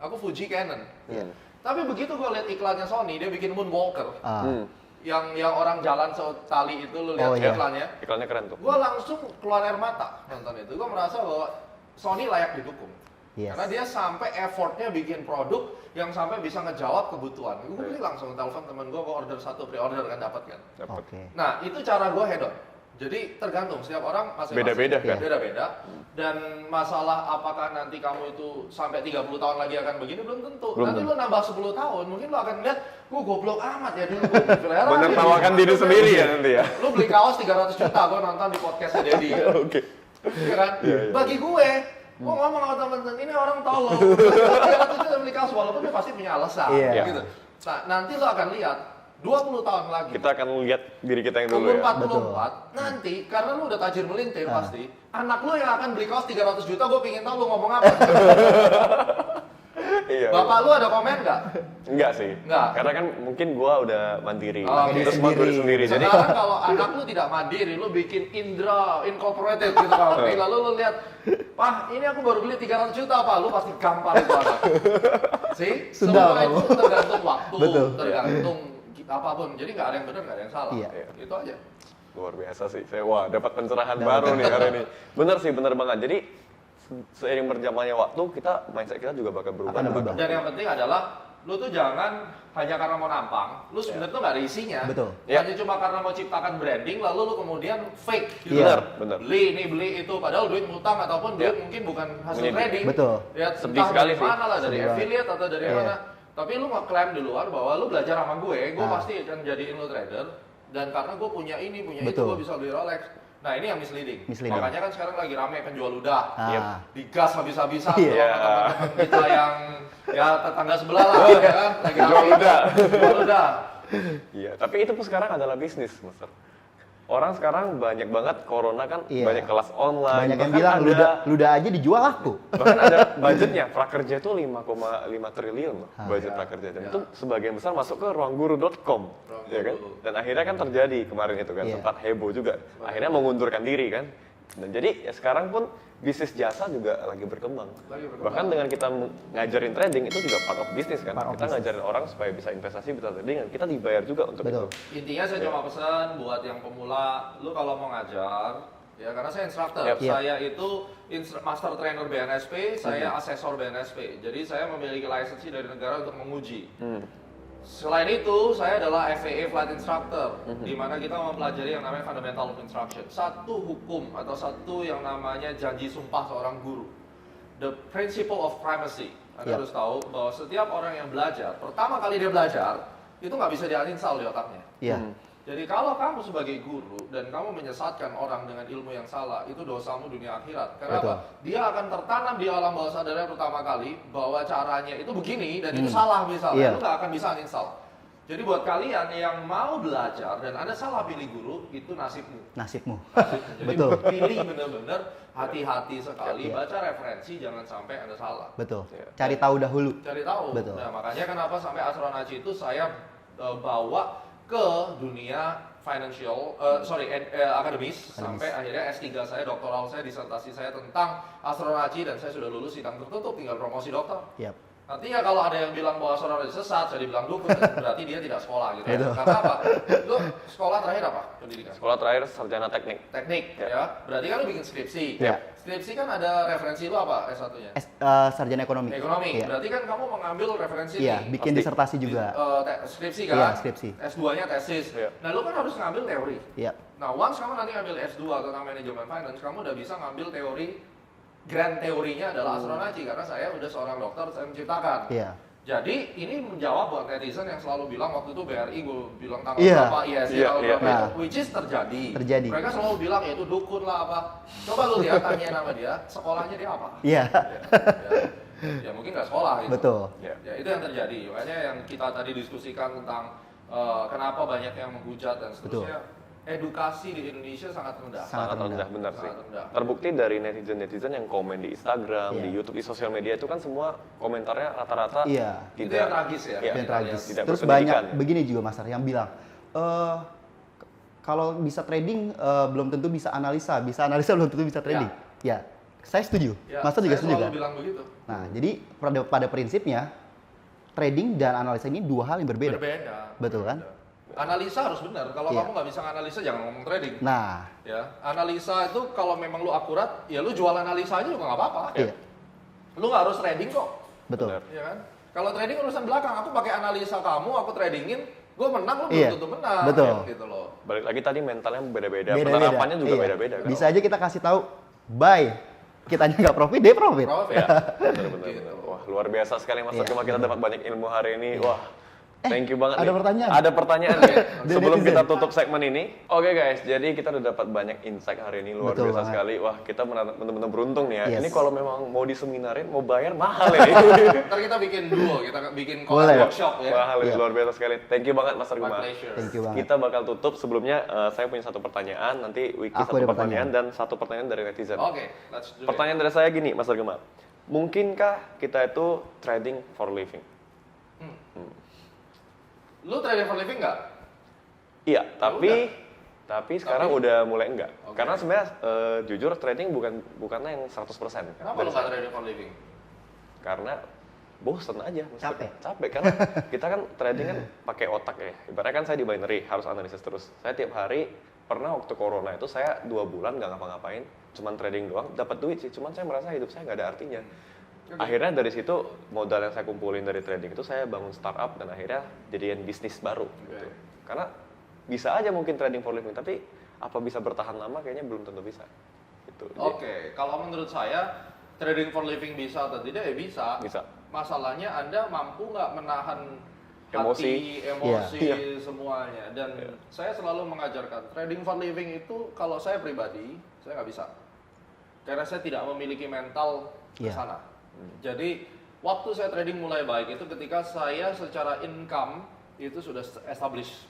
Aku Fuji Canon. Iya. Tapi begitu gue lihat iklannya Sony, dia bikin Moonwalker. Ah. Yang orang jalan setali itu, lu lihat Oh, iya. iklannya. Iklannya keren tuh. Gue langsung keluar air mata nonton itu. Gue merasa bahwa Sony layak didukung. Yes. Karena dia sampai effortnya bikin produk yang sampai bisa ngejawab kebutuhan. Gue beli langsung telepon temen gue order satu, pre-order kan dapat kan. Dapat. Oke. Nah, itu cara gue head on. Jadi tergantung, setiap orang masing-masing. Beda-beda kan? Beda-beda. Dan masalah apakah nanti kamu itu sampai 30 tahun lagi akan begini, belum tentu. Belum Nanti tentu. lu nambah 10 tahun, mungkin lu akan lihat, gue goblok amat ya dulu. Gua beli Ferrari. Menertawakan diri sendiri ya nanti ya. Lu beli kaos 300 juta, gue nonton di podcastnya Dedi. Oke. Iya kan? Bagi gue ngomong sama temen-temen, ini orang tolol. 300 juta beli kaos, walaupun dia pasti punya alasan. Iya. Gitu. Nah, nanti lu akan lihat, 20 tahun lagi. Kita akan lihat diri kita yang dulu Umur ya. 44, nanti karena lu udah tajir melintir pasti, anak lu yang akan beli kaos 300 juta, gue pengen tahu lu ngomong apa. Iya. Bapak lu ada komen nggak? Enggak sih. Enggak. Karena kan mungkin gua udah mandiri. Oh, Terus oke. mandiri sendiri. Jadi Sekarang kalau anak lu tidak mandiri, lu bikin Indra Incorporated gitu kan. Lalu lu lihat, Pak, ini aku baru beli 300 juta, Pak. Lu pasti gampang itu anak. See? Sendal Semua kamu. itu tergantung waktu, Betul. tergantung apapun. Jadi nggak ada yang benar, nggak ada yang salah. Iya. Itu aja. luar biasa sih. Saya dapat pencerahan baru nih hari ini. Bener sih, bener banget. Jadi seiring berjalannya waktu, mindset kita juga bakal berubah. Akan berubah. Dan yang penting adalah lu tuh jangan hanya karena mau nampang, lu sebenarnya tuh nggak ada isinya. Betul. Ya. Hanya cuma karena mau ciptakan branding, lalu lu kemudian fake. Gitu. Iya. Bener. Beli ini, beli itu, padahal duit ngutang ataupun duit Ya. mungkin bukan hasil Ini- trading. Betul. Ya, Sedih entah sekali dari sih. mana lah, dari Sedih banget. affiliate atau dari Iya. mana. Tapi lu ngeklaim di luar bahwa lu belajar sama gue Ah. pasti akan jadiin lu trader. Dan karena gue punya ini, punya itu, Betul. gue bisa beli Rolex. Nah ini yang misleading. Misleading. Makanya kan sekarang lagi rame penjual ludah. Ah. Digas habis-habisan Iya. sama teman-teman kita yang ya tetangga sebelah lah ya kan. Lagi Jual ludah. Jual ludah. Iya, tapi itu pun sekarang adalah bisnis, Master. Orang sekarang banyak banget corona kan, Iya. banyak kelas online. Banyak yang bahkan bilang ada, ludah aja dijual laku. bahkan ada budgetnya, prakerja itu 5,5 triliun loh, budget iya. prakerja. Dan Iya. itu sebagian besar masuk ke ruangguru.com, ya kan? Dan akhirnya kan terjadi kemarin itu kan, Iya. sempat heboh juga. Akhirnya mengundurkan diri kan. Dan jadi ya sekarang pun bisnis jasa juga lagi berkembang. Bahkan dengan kita ngajarin trading itu juga part of bisnis kan. Part of Kita ngajarin orang supaya bisa investasi, bisa trading, dan kita dibayar juga untuk Betul. itu. Intinya saya cuma pesan buat yang pemula, lu kalau mau ngajar, ya karena saya instruktur, Yap. saya itu master trainer BNSP, saya asesor BNSP. Jadi saya memiliki lisensi dari negara untuk menguji. Selain itu, saya adalah FAA Flight Instructor, di mana kita mempelajari yang namanya Fundamental of Instruction. Satu hukum atau satu yang namanya janji sumpah seorang guru. The principle of primacy. Anda harus tahu bahwa setiap orang yang belajar, pertama kali dia belajar, itu nggak bisa di-uninstall di otaknya. Iya. Jadi kalau kamu sebagai guru dan kamu menyesatkan orang dengan ilmu yang salah, itu dosamu dunia akhirat. Karena Betul. apa? Dia akan tertanam di alam bawah sadarnya pertama kali bahwa caranya itu begini dan itu salah misalnya, Iya. lu nggak akan bisa uninstall. Jadi buat kalian yang mau belajar dan Anda salah pilih guru, itu nasibmu. Nasibmu. Jadi Betul. pilih bener-bener hati-hati sekali, Iya. baca referensi, jangan sampai Anda salah. Betul. Iya. Cari tahu dahulu. Cari tahu. Betul. Nah, makanya kenapa sampai astronaci itu saya bawa ke dunia financial, akademis, sampai akhirnya S3 saya, doktoral saya, disertasi saya tentang astronaci dan saya sudah lulus sidang tertutup, tinggal promosi dokter. Yap. Nantinya kalau ada yang bilang bahwa astronaci sesat, saya dibilang dukun, berarti dia tidak sekolah gitu ya. Betul. Karena apa? Lu sekolah terakhir apa? Pendidikan? Sekolah terakhir sarjana teknik. Teknik, ya. Berarti kan lu bikin skripsi. Ya. Skripsi kan ada referensi lu apa S1-nya? Sarjana ekonomi. Ekonomi. Iya. Berarti kan kamu mengambil referensi Iya, nih. bikin Pasti. disertasi juga. Skripsi kan? Iya, skripsi. S2-nya tesis. Iya. Nah, lu kan harus ngambil teori. Iya. Nah, once kamu nanti ngambil S2 tentang manajemen finance, kamu udah bisa ngambil teori, grand teorinya adalah astronaci, karena saya udah seorang dokter, saya menciptakan. Iya. Jadi, ini menjawab buat netizen yang selalu bilang waktu itu BRI, gue bilang tanggal Iya. berapa, ISI Iya, tanggal iya. berapa, Nah. itu, which is terjadi. Terjadi. Mereka selalu bilang, ya itu dukun lah apa. Coba lu lihat, tanyain sama dia, sekolahnya dia apa? Iya. Ya mungkin nggak sekolah gitu. Betul. Ya itu yang terjadi. Makanya yang kita tadi diskusikan tentang kenapa banyak yang menghujat dan seterusnya. Edukasi di Indonesia sangat rendah. Sangat rendah. Benar sih. Sangat rendah. Terbukti dari netizen-netizen yang komen di Instagram, Iya. di YouTube, di sosial media itu kan semua komentarnya rata-rata Iya. Itu yang tragis ya. Yang kita tragis. lihat. Tidak Terus berpendidikan. banyak begini juga Mas Ar, yang bilang kalau bisa trading belum tentu bisa analisa belum tentu bisa trading. Ya, saya setuju. Ya, Mas Ar juga saya setuju selalu kan? bilang begitu. Nah, jadi pada prinsipnya trading dan analisa ini dua hal yang berbeda. Berbeda. Betul kan? Analisa harus benar. Kalau Iya. kamu nggak bisa analisa, jangan ngomong trading. Nah, Ya, analisa itu kalau memang lu akurat, ya lu jual analisa aja juga nggak apa-apa. iya, Lu nggak harus trading kok. betul. Benar. Ya kan? Kalau trading urusan belakang, aku pakai analisa kamu, aku tradingin, gue menang, lu belum Iya, tentu menang. betul. Ya, gitu loh. Balik lagi tadi mentalnya beda-beda, Beda-beda. penerapannya juga Iya. beda-beda kan. Bisa aja kita kasih tahu buy, kitanya nggak profit, dia profit. Profit. Ya, benar-benar. Gitu. Wah, luar biasa sekali Mas Iya, Cuma kita dapat banyak ilmu hari ini. Wah, thank you banget. ada nih. pertanyaan? Ada pertanyaan nih. Dari Sebelum netizen. kita tutup segmen ini. Oke guys, jadi kita udah dapat banyak insight hari ini. Luar Betul biasa banget. sekali. Wah, kita benar-benar beruntung nih ya. Yes. Ini kalau memang mau diseminarin, mau bayar mahal ini. Ntar kita bikin duo, kita bikin Boleh. workshop ya. Mahal ini, Iya. luar biasa sekali. Thank you banget Mas My Arguma. pleasure. Thank you banget. Kita bakal tutup. Sebelumnya saya punya satu pertanyaan, nanti Wiki Aku satu ada pertanyaan dan satu pertanyaan dari netizen. Oke, let's do it. Pertanyaan dari saya gini, Mas Arguma. Mungkinkah kita itu trading for living? Lu trading for living nggak? Iya, udah. tapi sekarang udah mulai enggak. Oke. Karena sebenarnya jujur trading bukannya yang 100%. Kenapa dari lu nggak saya. trading for living? Karena bosen aja. maksudnya. Capek. Capek karena kita kan trading kan pakai otak ya. Ibaratnya kan saya di binary harus analisis terus. Saya tiap hari pernah waktu corona itu saya 2 bulan nggak ngapa-ngapain, cuman trading doang, dapat duit sih. Cuman saya merasa hidup saya nggak ada artinya. Akhirnya dari situ modal yang saya kumpulin dari trading itu saya bangun startup dan akhirnya jadiin bisnis baru. Gitu. Karena bisa aja mungkin trading for living, tapi apa bisa bertahan lama kayaknya belum tentu bisa. Gitu. Jadi, Oke, kalau menurut saya trading for living bisa atau tidak ya bisa. Bisa. Masalahnya Anda mampu nggak menahan Emosi. emosi semuanya. Dan saya selalu mengajarkan trading for living itu kalau saya pribadi saya nggak bisa, karena saya tidak memiliki mental ke sana. Jadi waktu saya trading mulai baik itu ketika saya secara income itu sudah established.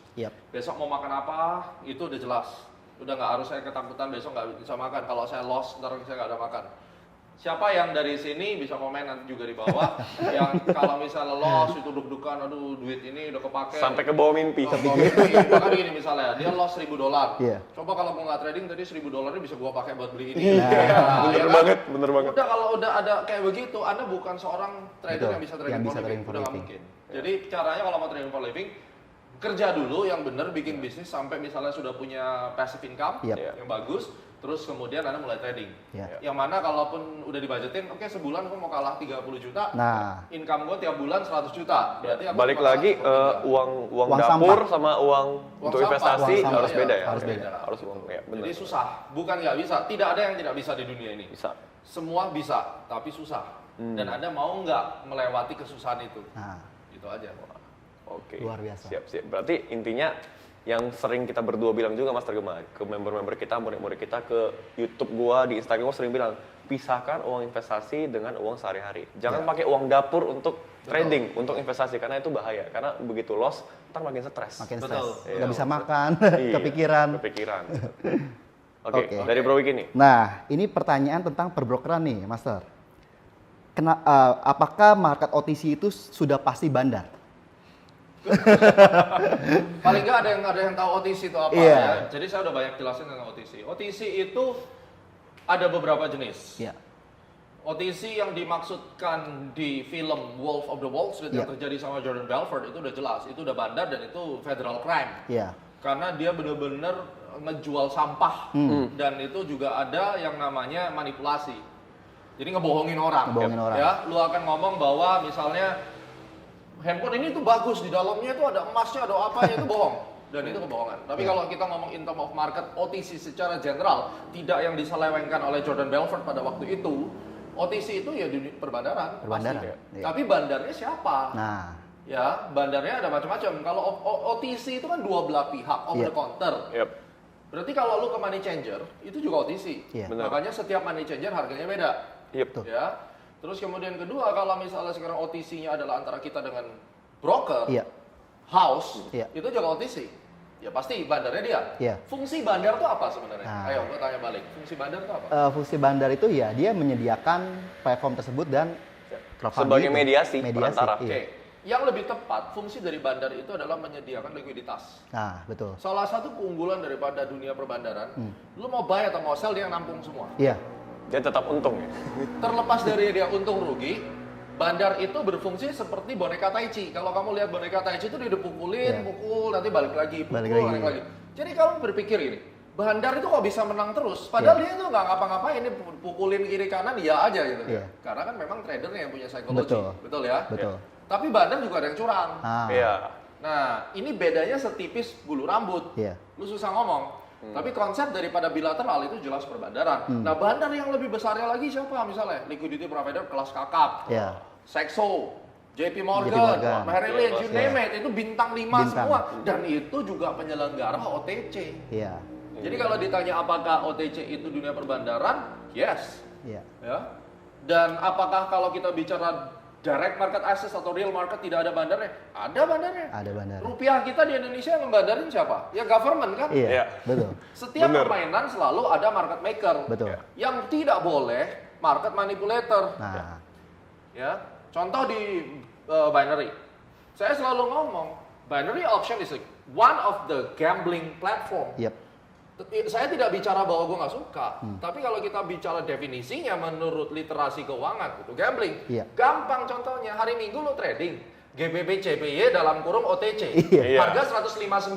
Besok mau makan apa itu udah jelas. Udah nggak harus saya ketakutan besok nggak bisa makan. Kalau saya loss, ntar saya nggak ada makan. Siapa yang dari sini bisa komen nanti juga di bawah yang kalau misalnya loss itu deg-degan, aduh duit ini udah kepake. Sampai ke bawah mimpi. Bahkan gini misalnya, dia loss $1.000. Coba kalau mau nggak trading tadi $1.000 bisa gua pakai buat beli ini. Bener banget. Udah kalau udah ada kayak begitu, Anda bukan seorang trader yang bisa trading for living. Udah nggak mungkin. Jadi caranya kalau mau trading for living, kerja dulu yang bener, bikin bisnis sampai misalnya sudah punya passive income yang bagus, terus kemudian Anda mulai trading. Yang mana kalaupun udah dibajetin, oke sebulan aku mau kalah 30 juta, income gue tiap bulan 100 juta. Berarti aku balik lagi uang dapur sama uang untuk investasi harus beda ya. Harus uang benar. Jadi susah, bukan nggak bisa. Tidak ada yang tidak bisa di dunia ini. Bisa. Semua bisa, tapi susah. Dan Anda mau nggak melewati kesusahan itu? Itu aja. Oke. Luar biasa. Siap. Berarti intinya yang sering kita berdua bilang juga Mas Tergema ke member-member kita, murid-murid kita, ke YouTube gua, di Instagram gua sering bilang, pisahkan uang investasi dengan uang sehari-hari. Jangan pakai uang dapur untuk trading, untuk investasi, karena itu bahaya. Karena begitu loss, ntar makin stres. Nggak bisa makan, kepikiran. Oke, dari Bro Wiki nih. Nah, ini pertanyaan tentang perbrokeran nih, Master. Apakah market OTC itu sudah pasti bandar? Paling nggak ada yang tahu OTC itu apa ya. Jadi saya udah banyak jelasin tentang OTC. OTC itu ada beberapa jenis. OTC yang dimaksudkan di film Wolf of the Wall Street yang terjadi sama Jordan Belfort itu udah jelas, itu udah bandar dan itu federal crime. Karena dia benar-benar ngejual sampah dan itu juga ada yang namanya manipulasi. Jadi ngebohongin orang. Ya, lu akan ngomong bahwa misalnya handphone ini tuh bagus, di dalamnya itu ada emasnya, ada apanya, itu bohong. Dan itu kebohongan. Tapi kalau kita ngomong in term of market, OTC secara general, tidak yang diselewengkan oleh Jordan Belfort pada waktu itu, OTC itu ya di perbandaran. Tapi bandarnya siapa? Ya, bandarnya ada macam-macam. Kalau OTC itu kan dua belah pihak, over the counter. Berarti kalau lu ke money changer, itu juga OTC. Makanya setiap money changer harganya beda. Ya. Terus kemudian kedua, kalau misalnya sekarang OTC-nya adalah antara kita dengan broker, house, itu juga OTC. Ya pasti bandarnya dia. Fungsi bandar itu apa sebenarnya? Ayo, gue tanya balik. Fungsi bandar itu apa? Fungsi bandar itu ya dia menyediakan platform tersebut dan sebagai mediasi. Perantara. Yang lebih tepat, fungsi dari bandar itu adalah menyediakan likuiditas. Betul. Salah satu keunggulan daripada dunia perbandaran, lu mau buy atau mau sell dia nampung semua. Dia tetap untung ya. Terlepas dari dia untung rugi, bandar itu berfungsi seperti boneka tai chi. Kalau kamu lihat boneka tai chi itu dia dipukulin, pukul, nanti balik lagi. Jadi kamu berpikir ini, bandar itu kok bisa menang terus? Padahal dia itu nggak ngapa-ngapain, ini pukulin kiri kanan ya aja gitu. Karena kan memang tradernya yang punya psikologi, betul ya? Tapi bandar juga ada yang curang. Nah, ini bedanya setipis bulu rambut. Lu susah ngomong. Tapi konsep daripada bilateral itu jelas perbandaran. Nah, bandar yang lebih besarnya lagi siapa misalnya? Liquidity provider kelas kakap, Saxo, JP Morgan, Merrill Lynch, you name it, itu bintang 5 semua. Dan itu juga penyelenggara OTC. Jadi kalau ditanya apakah OTC itu dunia perbandaran? Yes. Ya. Dan apakah kalau kita bicara direct market access atau real market tidak ada bandarnya? Ada bandarnya. Rupiah kita di Indonesia yang membandarin siapa? Ya government kan? Betul. Setiap permainan selalu ada market maker. Yang tidak boleh market manipulator. Ya, contoh di binary. Saya selalu ngomong, binary option is one of the gambling platform. Saya tidak bicara bahwa gue nggak suka, tapi kalau kita bicara definisinya menurut literasi keuangan itu gambling. Gampang contohnya, hari Minggu lo trading GBP CPY dalam kurung OTC, harga 159.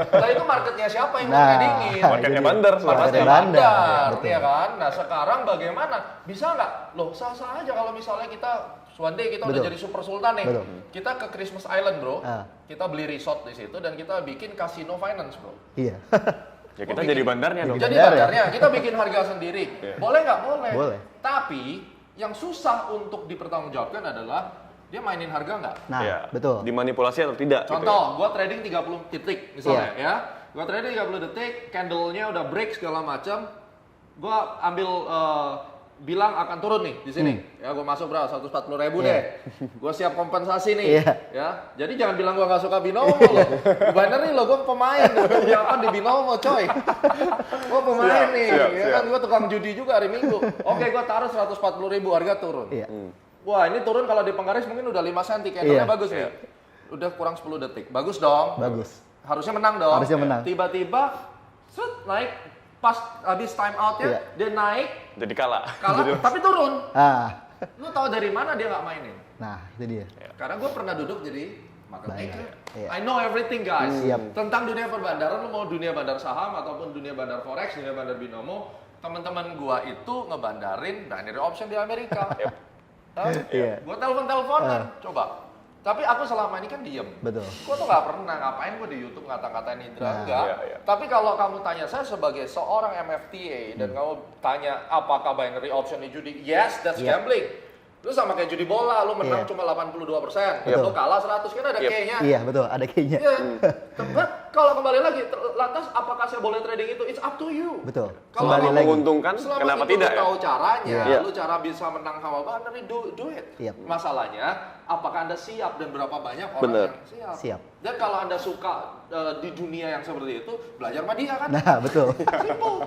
Nah itu marketnya siapa yang mau tradingin? Marketnya bandar, ya kan? Nah sekarang bagaimana? Bisa nggak? Loh sah-sah aja kalau misalnya kita one day kita udah jadi super sultan nih, kita ke Christmas Island bro, kita beli resort di situ dan kita bikin casino finance bro. Ya kita jadi bandarnya dong. Jadi bandarnya, kita bikin harga sendiri. Boleh nggak? Boleh. Tapi yang susah untuk dipertanggungjawabkan adalah dia mainin harga nggak? Nah, Iya. betul. Dimanipulasi atau tidak? gitu ya? Contoh, gua trading 30 detik misalnya ya. Gua trading 30 detik, candle-nya udah break segala macam. Gua ambil bilang akan turun nih di sini. Ya, gua masuk berapa? 140.000 deh. Gua siap kompensasi nih. Ya. Jadi jangan bilang gua nggak suka binomo loh. Binary loh, gua pemain. Ya kan di binomo, coy. Gua pemain nih. Kan gua tukang judi juga hari Minggu. Oke, gua taruh 140.000, harga turun. Iya. Wah, ini turun kalau di penggaris mungkin udah 5 cm, candle-nya bagus nih. Udah kurang 10 detik. Bagus dong. Bagus. Harusnya menang dong. Harusnya menang. Tiba-tiba naik pas habis time out-nya dia naik Jadi kalah. tapi turun. Lu tahu dari mana dia nggak mainin? Nah, itu dia. Karena gue pernah duduk jadi market maker. Iya. I know everything guys. Siap. Tentang dunia perbandaran, lu mau dunia bandar saham ataupun dunia bandar forex, dunia bandar binomo, teman-teman gua itu ngebandarin binary option di Amerika. Iya. Gua telepon-teleponan, coba. Tapi aku selama ini kan diem. Betul. Gua tuh nggak pernah ngapain gua di YouTube ngata-ngatain Indra, enggak. Iya. Tapi kalau kamu tanya saya sebagai seorang MFTA dan kamu tanya apakah binary option di judi? Yes, that's gambling. Lu sama kayak judi bola, lu menang cuma 82%, lu kalah 100, kan ada kayaknya. Iya, betul, ada kayaknya. Iya. Tapi kalau kembali lagi, lantas apakah saya boleh trading itu? It's up to you. Betul. Kalau Kalau Kembali lagi. menguntungkan, Selama kenapa itu tidak lu ya? tahu caranya, Iya. lu cara bisa menang sama binary, do it. Yep. Masalahnya, apakah Anda siap dan berapa banyak orang Bener. yang siap? Siap. Dan kalau Anda suka di dunia yang seperti itu, belajar sama dia kan? Nah, betul. Simple.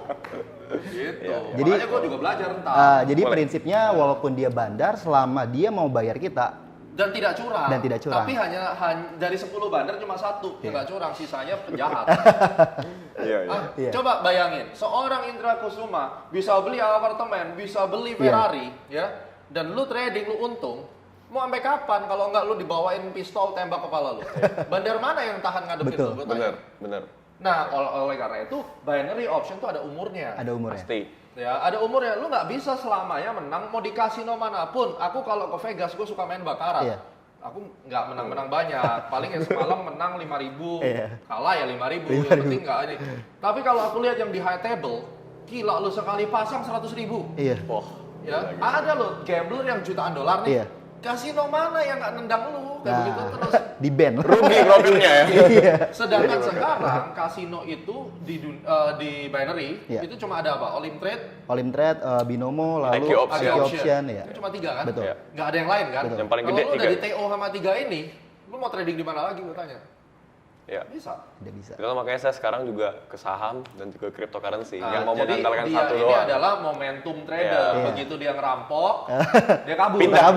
Gitu. Jadi- Makanya gue juga belajar entar. Jadi Boleh. prinsipnya walaupun dia bandar, selama dia mau bayar kita, Dan tidak curang. Dan tidak curang. Tapi hanya dari 10 bandar cuma satu yang nggak curang, sisanya penjahat. Iya. Iya. Coba bayangin, seorang Indra Kusuma bisa beli apartemen, bisa beli Ferrari, ya, dan lu trading, lu untung. Mau sampai kapan kalau nggak lu dibawain pistol tembak kepala lu? Bandar mana yang tahan ngadepin Betul. lu? Gua tanya. Benar. Nah, oleh karena itu binary option tuh ada umurnya. ada umurnya. Pasti. Ya, ada umurnya. Lu nggak bisa selamanya menang mau di kasino manapun. Aku kalau ke Vegas, gue suka main bakarat. Iya. Aku nggak menang-menang banyak. Paling ya semalam menang 5.000. Iya. Kalah ya 5.000. Yang penting nggak ini. Tapi kalau aku lihat yang di high table, gila lu sekali pasang 100.000. Iya. Oh. Ya, ada loh gambler yang jutaan dolar nih. Iya. Kasino mana yang nggak nendang lu? Kayak Nah, begitu terus. di ban. Rugi profitnya ya. Iya. Sedangkan sekarang kasino itu di binary Iya. itu cuma ada apa? Olim Trade, Olimtrade, Binomo, lalu IQ Option. IQ Option, ya. Itu cuma 3 kan? Betul. Iya. Nggak ada yang lain kan? Betul. Yang paling Kalau gede lu udah 3. di TO sama 3 ini, lu mau trading di mana lagi gue tanya? Ya. Bisa. Tidak bisa. Itu makanya saya sekarang juga ke saham dan juga cryptocurrency yang mau jadi mengandalkan dia satu ini doang. adalah momentum trader. Iya. Begitu dia ngerampok, dia kabur. Pindah.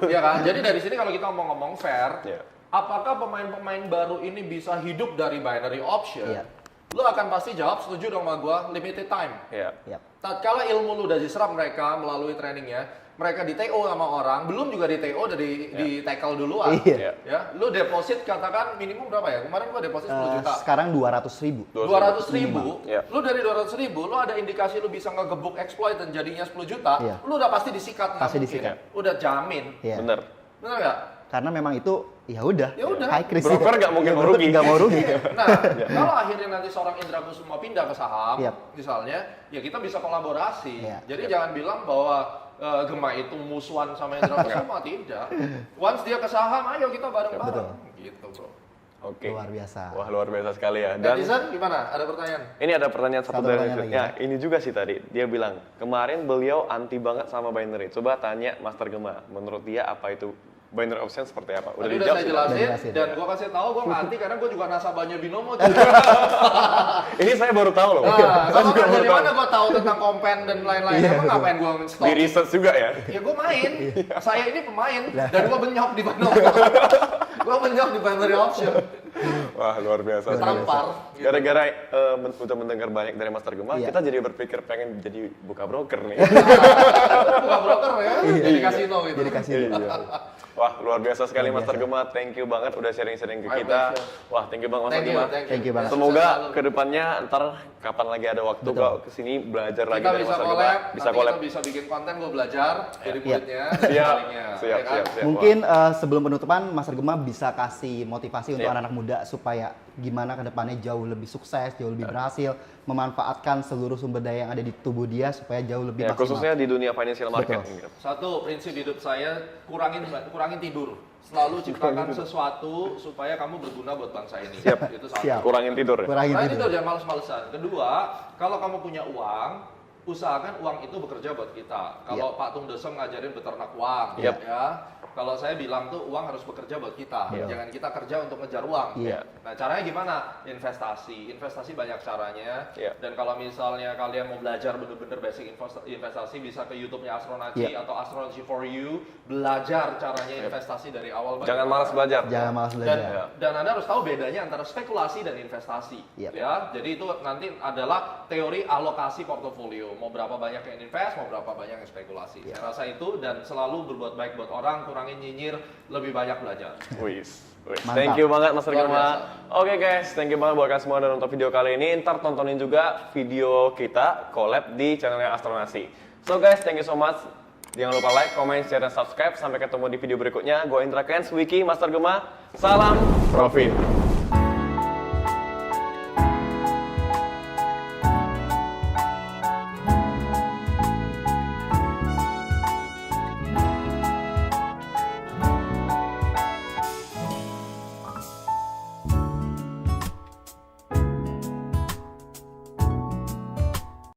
Iya kan? Jadi dari sini kalau kita ngomong fair, Iya. apakah pemain-pemain baru ini bisa hidup dari binary option? Iya. Lu akan pasti jawab setuju dong sama gua, limited time. Ya. Yap. Tatkala ilmu lu udah diserap mereka melalui trainingnya, mereka di TO sama orang, belum juga di TO udah di tackle duluan. Iya. Ya, lu deposit katakan minimum berapa ya? Kemarin gua deposit 10 juta. Sekarang 200.000. 200.000, Iya. lu dari 200.000, lu ada indikasi lu bisa ngegebuk exploit dan jadinya 10 juta, Iya. lu udah pasti disikat. nggak Pasti mungkin. disikat. Udah jamin. Iya. Bener. Bener nggak? Karena memang itu ya udah. Ya udah. High risk. Broker nggak mungkin mau rugi. Nggak mau rugi. Nah, kalau akhirnya nanti seorang Indra Kusuma pindah ke saham, Iya. misalnya, ya kita bisa kolaborasi. Iya. Jadi jangan bilang bahwa Gema itu musuhan sama Indra Kusuma, tidak. Once dia ke saham, ayo kita bareng-bareng. Gitu, bro. Oke. Luar biasa. Wah, luar biasa sekali ya. Dan Netizen gimana? Ada pertanyaan? ini ada pertanyaan satu Satu dari pertanyaan lagi, ya, ini juga sih tadi. Dia bilang, kemarin beliau anti banget sama binary. Coba tanya Master Gema, menurut dia apa itu binary option seperti apa? Tadi udah dijawab saya sih. jelasin, Udah jelasin. dan gua kasih tahu gua nggak anti karena gua juga nasabahnya Binomo juga. Ini saya baru tahu loh. Nah, Saya kalau juga kan baru dari tahu. mana gua tahu tentang kompen dan lain-lain? Emang ngapain gua stop? Di research juga ya. Ya gua main. Saya ini pemain dan gua benyok di Binomo. Gua benyok di binary option. Wah, luar biasa. Tampar. Gitu. Gara-gara udah mendengar banyak dari Master Gema, Iya. kita jadi berpikir pengen jadi buka broker nih. Buka broker ya, jadi kasino gitu. Jadi kasino. Iya. Wah, luar biasa sekali Luar Master biasa. Gema. Thank you banget udah sharing-sharing ke My kita. pleasure. Wah, thank you banget Master Thank you, Gema. Thank you banget. Semoga Sukses selalu. kedepannya ntar kapan lagi ada waktu Betul. kok kesini belajar lagi Kita dari bisa Master Gema. collab, Bisa nanti collab. kita bisa bikin konten, gue belajar jadi muridnya. Siap, sebaliknya, siap, ya kan? siap, siap. Mungkin sebelum penutupan, Master Gema bisa kasih motivasi untuk Iya. anak-anak muda supaya gimana kedepannya jauh lebih sukses, jauh lebih berhasil, memanfaatkan seluruh sumber daya yang ada di tubuh dia supaya jauh lebih Ya, maksimal. khususnya di dunia financial market. Betul. Satu prinsip hidup saya, kurangin tidur. Selalu ciptakan sesuatu supaya kamu berguna buat bangsa ini. Siap. Itu satu. Siap. Kurangin tidur ya. Kurangin Kurangin tidur. tidur, jangan males-malesan. Kedua, kalau kamu punya uang, usahakan uang itu bekerja buat kita. Kalau Pak Tung Desem ngajarin beternak uang, Yap. ya. Kalau saya bilang tuh uang harus bekerja buat kita, jangan kita kerja untuk ngejar uang. Iya. Nah caranya gimana? Investasi banyak caranya. Iya. Dan kalau misalnya kalian mau belajar bener-bener basic investasi, bisa ke YouTube-nya Astronaci Iya. atau Astronaci for You, belajar caranya investasi dari awal. Jangan malas belajar. Jangan malas Dan, belajar. dan Anda harus tahu bedanya antara spekulasi dan investasi. Yep. Ya, jadi itu nanti adalah teori alokasi portofolio. Mau berapa banyak yang invest, mau berapa banyak yang spekulasi. Saya rasa itu, dan selalu berbuat baik buat orang, kurangin nyinyir, lebih banyak belajar. Wis. Mantap. Thank you banget Mas Luar Gema. biasa. Oke guys, thank you banget buat kalian semua udah nonton video kali ini. Ntar tontonin juga video kita collab di channelnya Astronasi. So guys, thank you so much. Jangan lupa like, comment, share, dan subscribe. Sampai ketemu di video berikutnya. Gue Indra Kens, Wiki, Master Gema. Salam profit.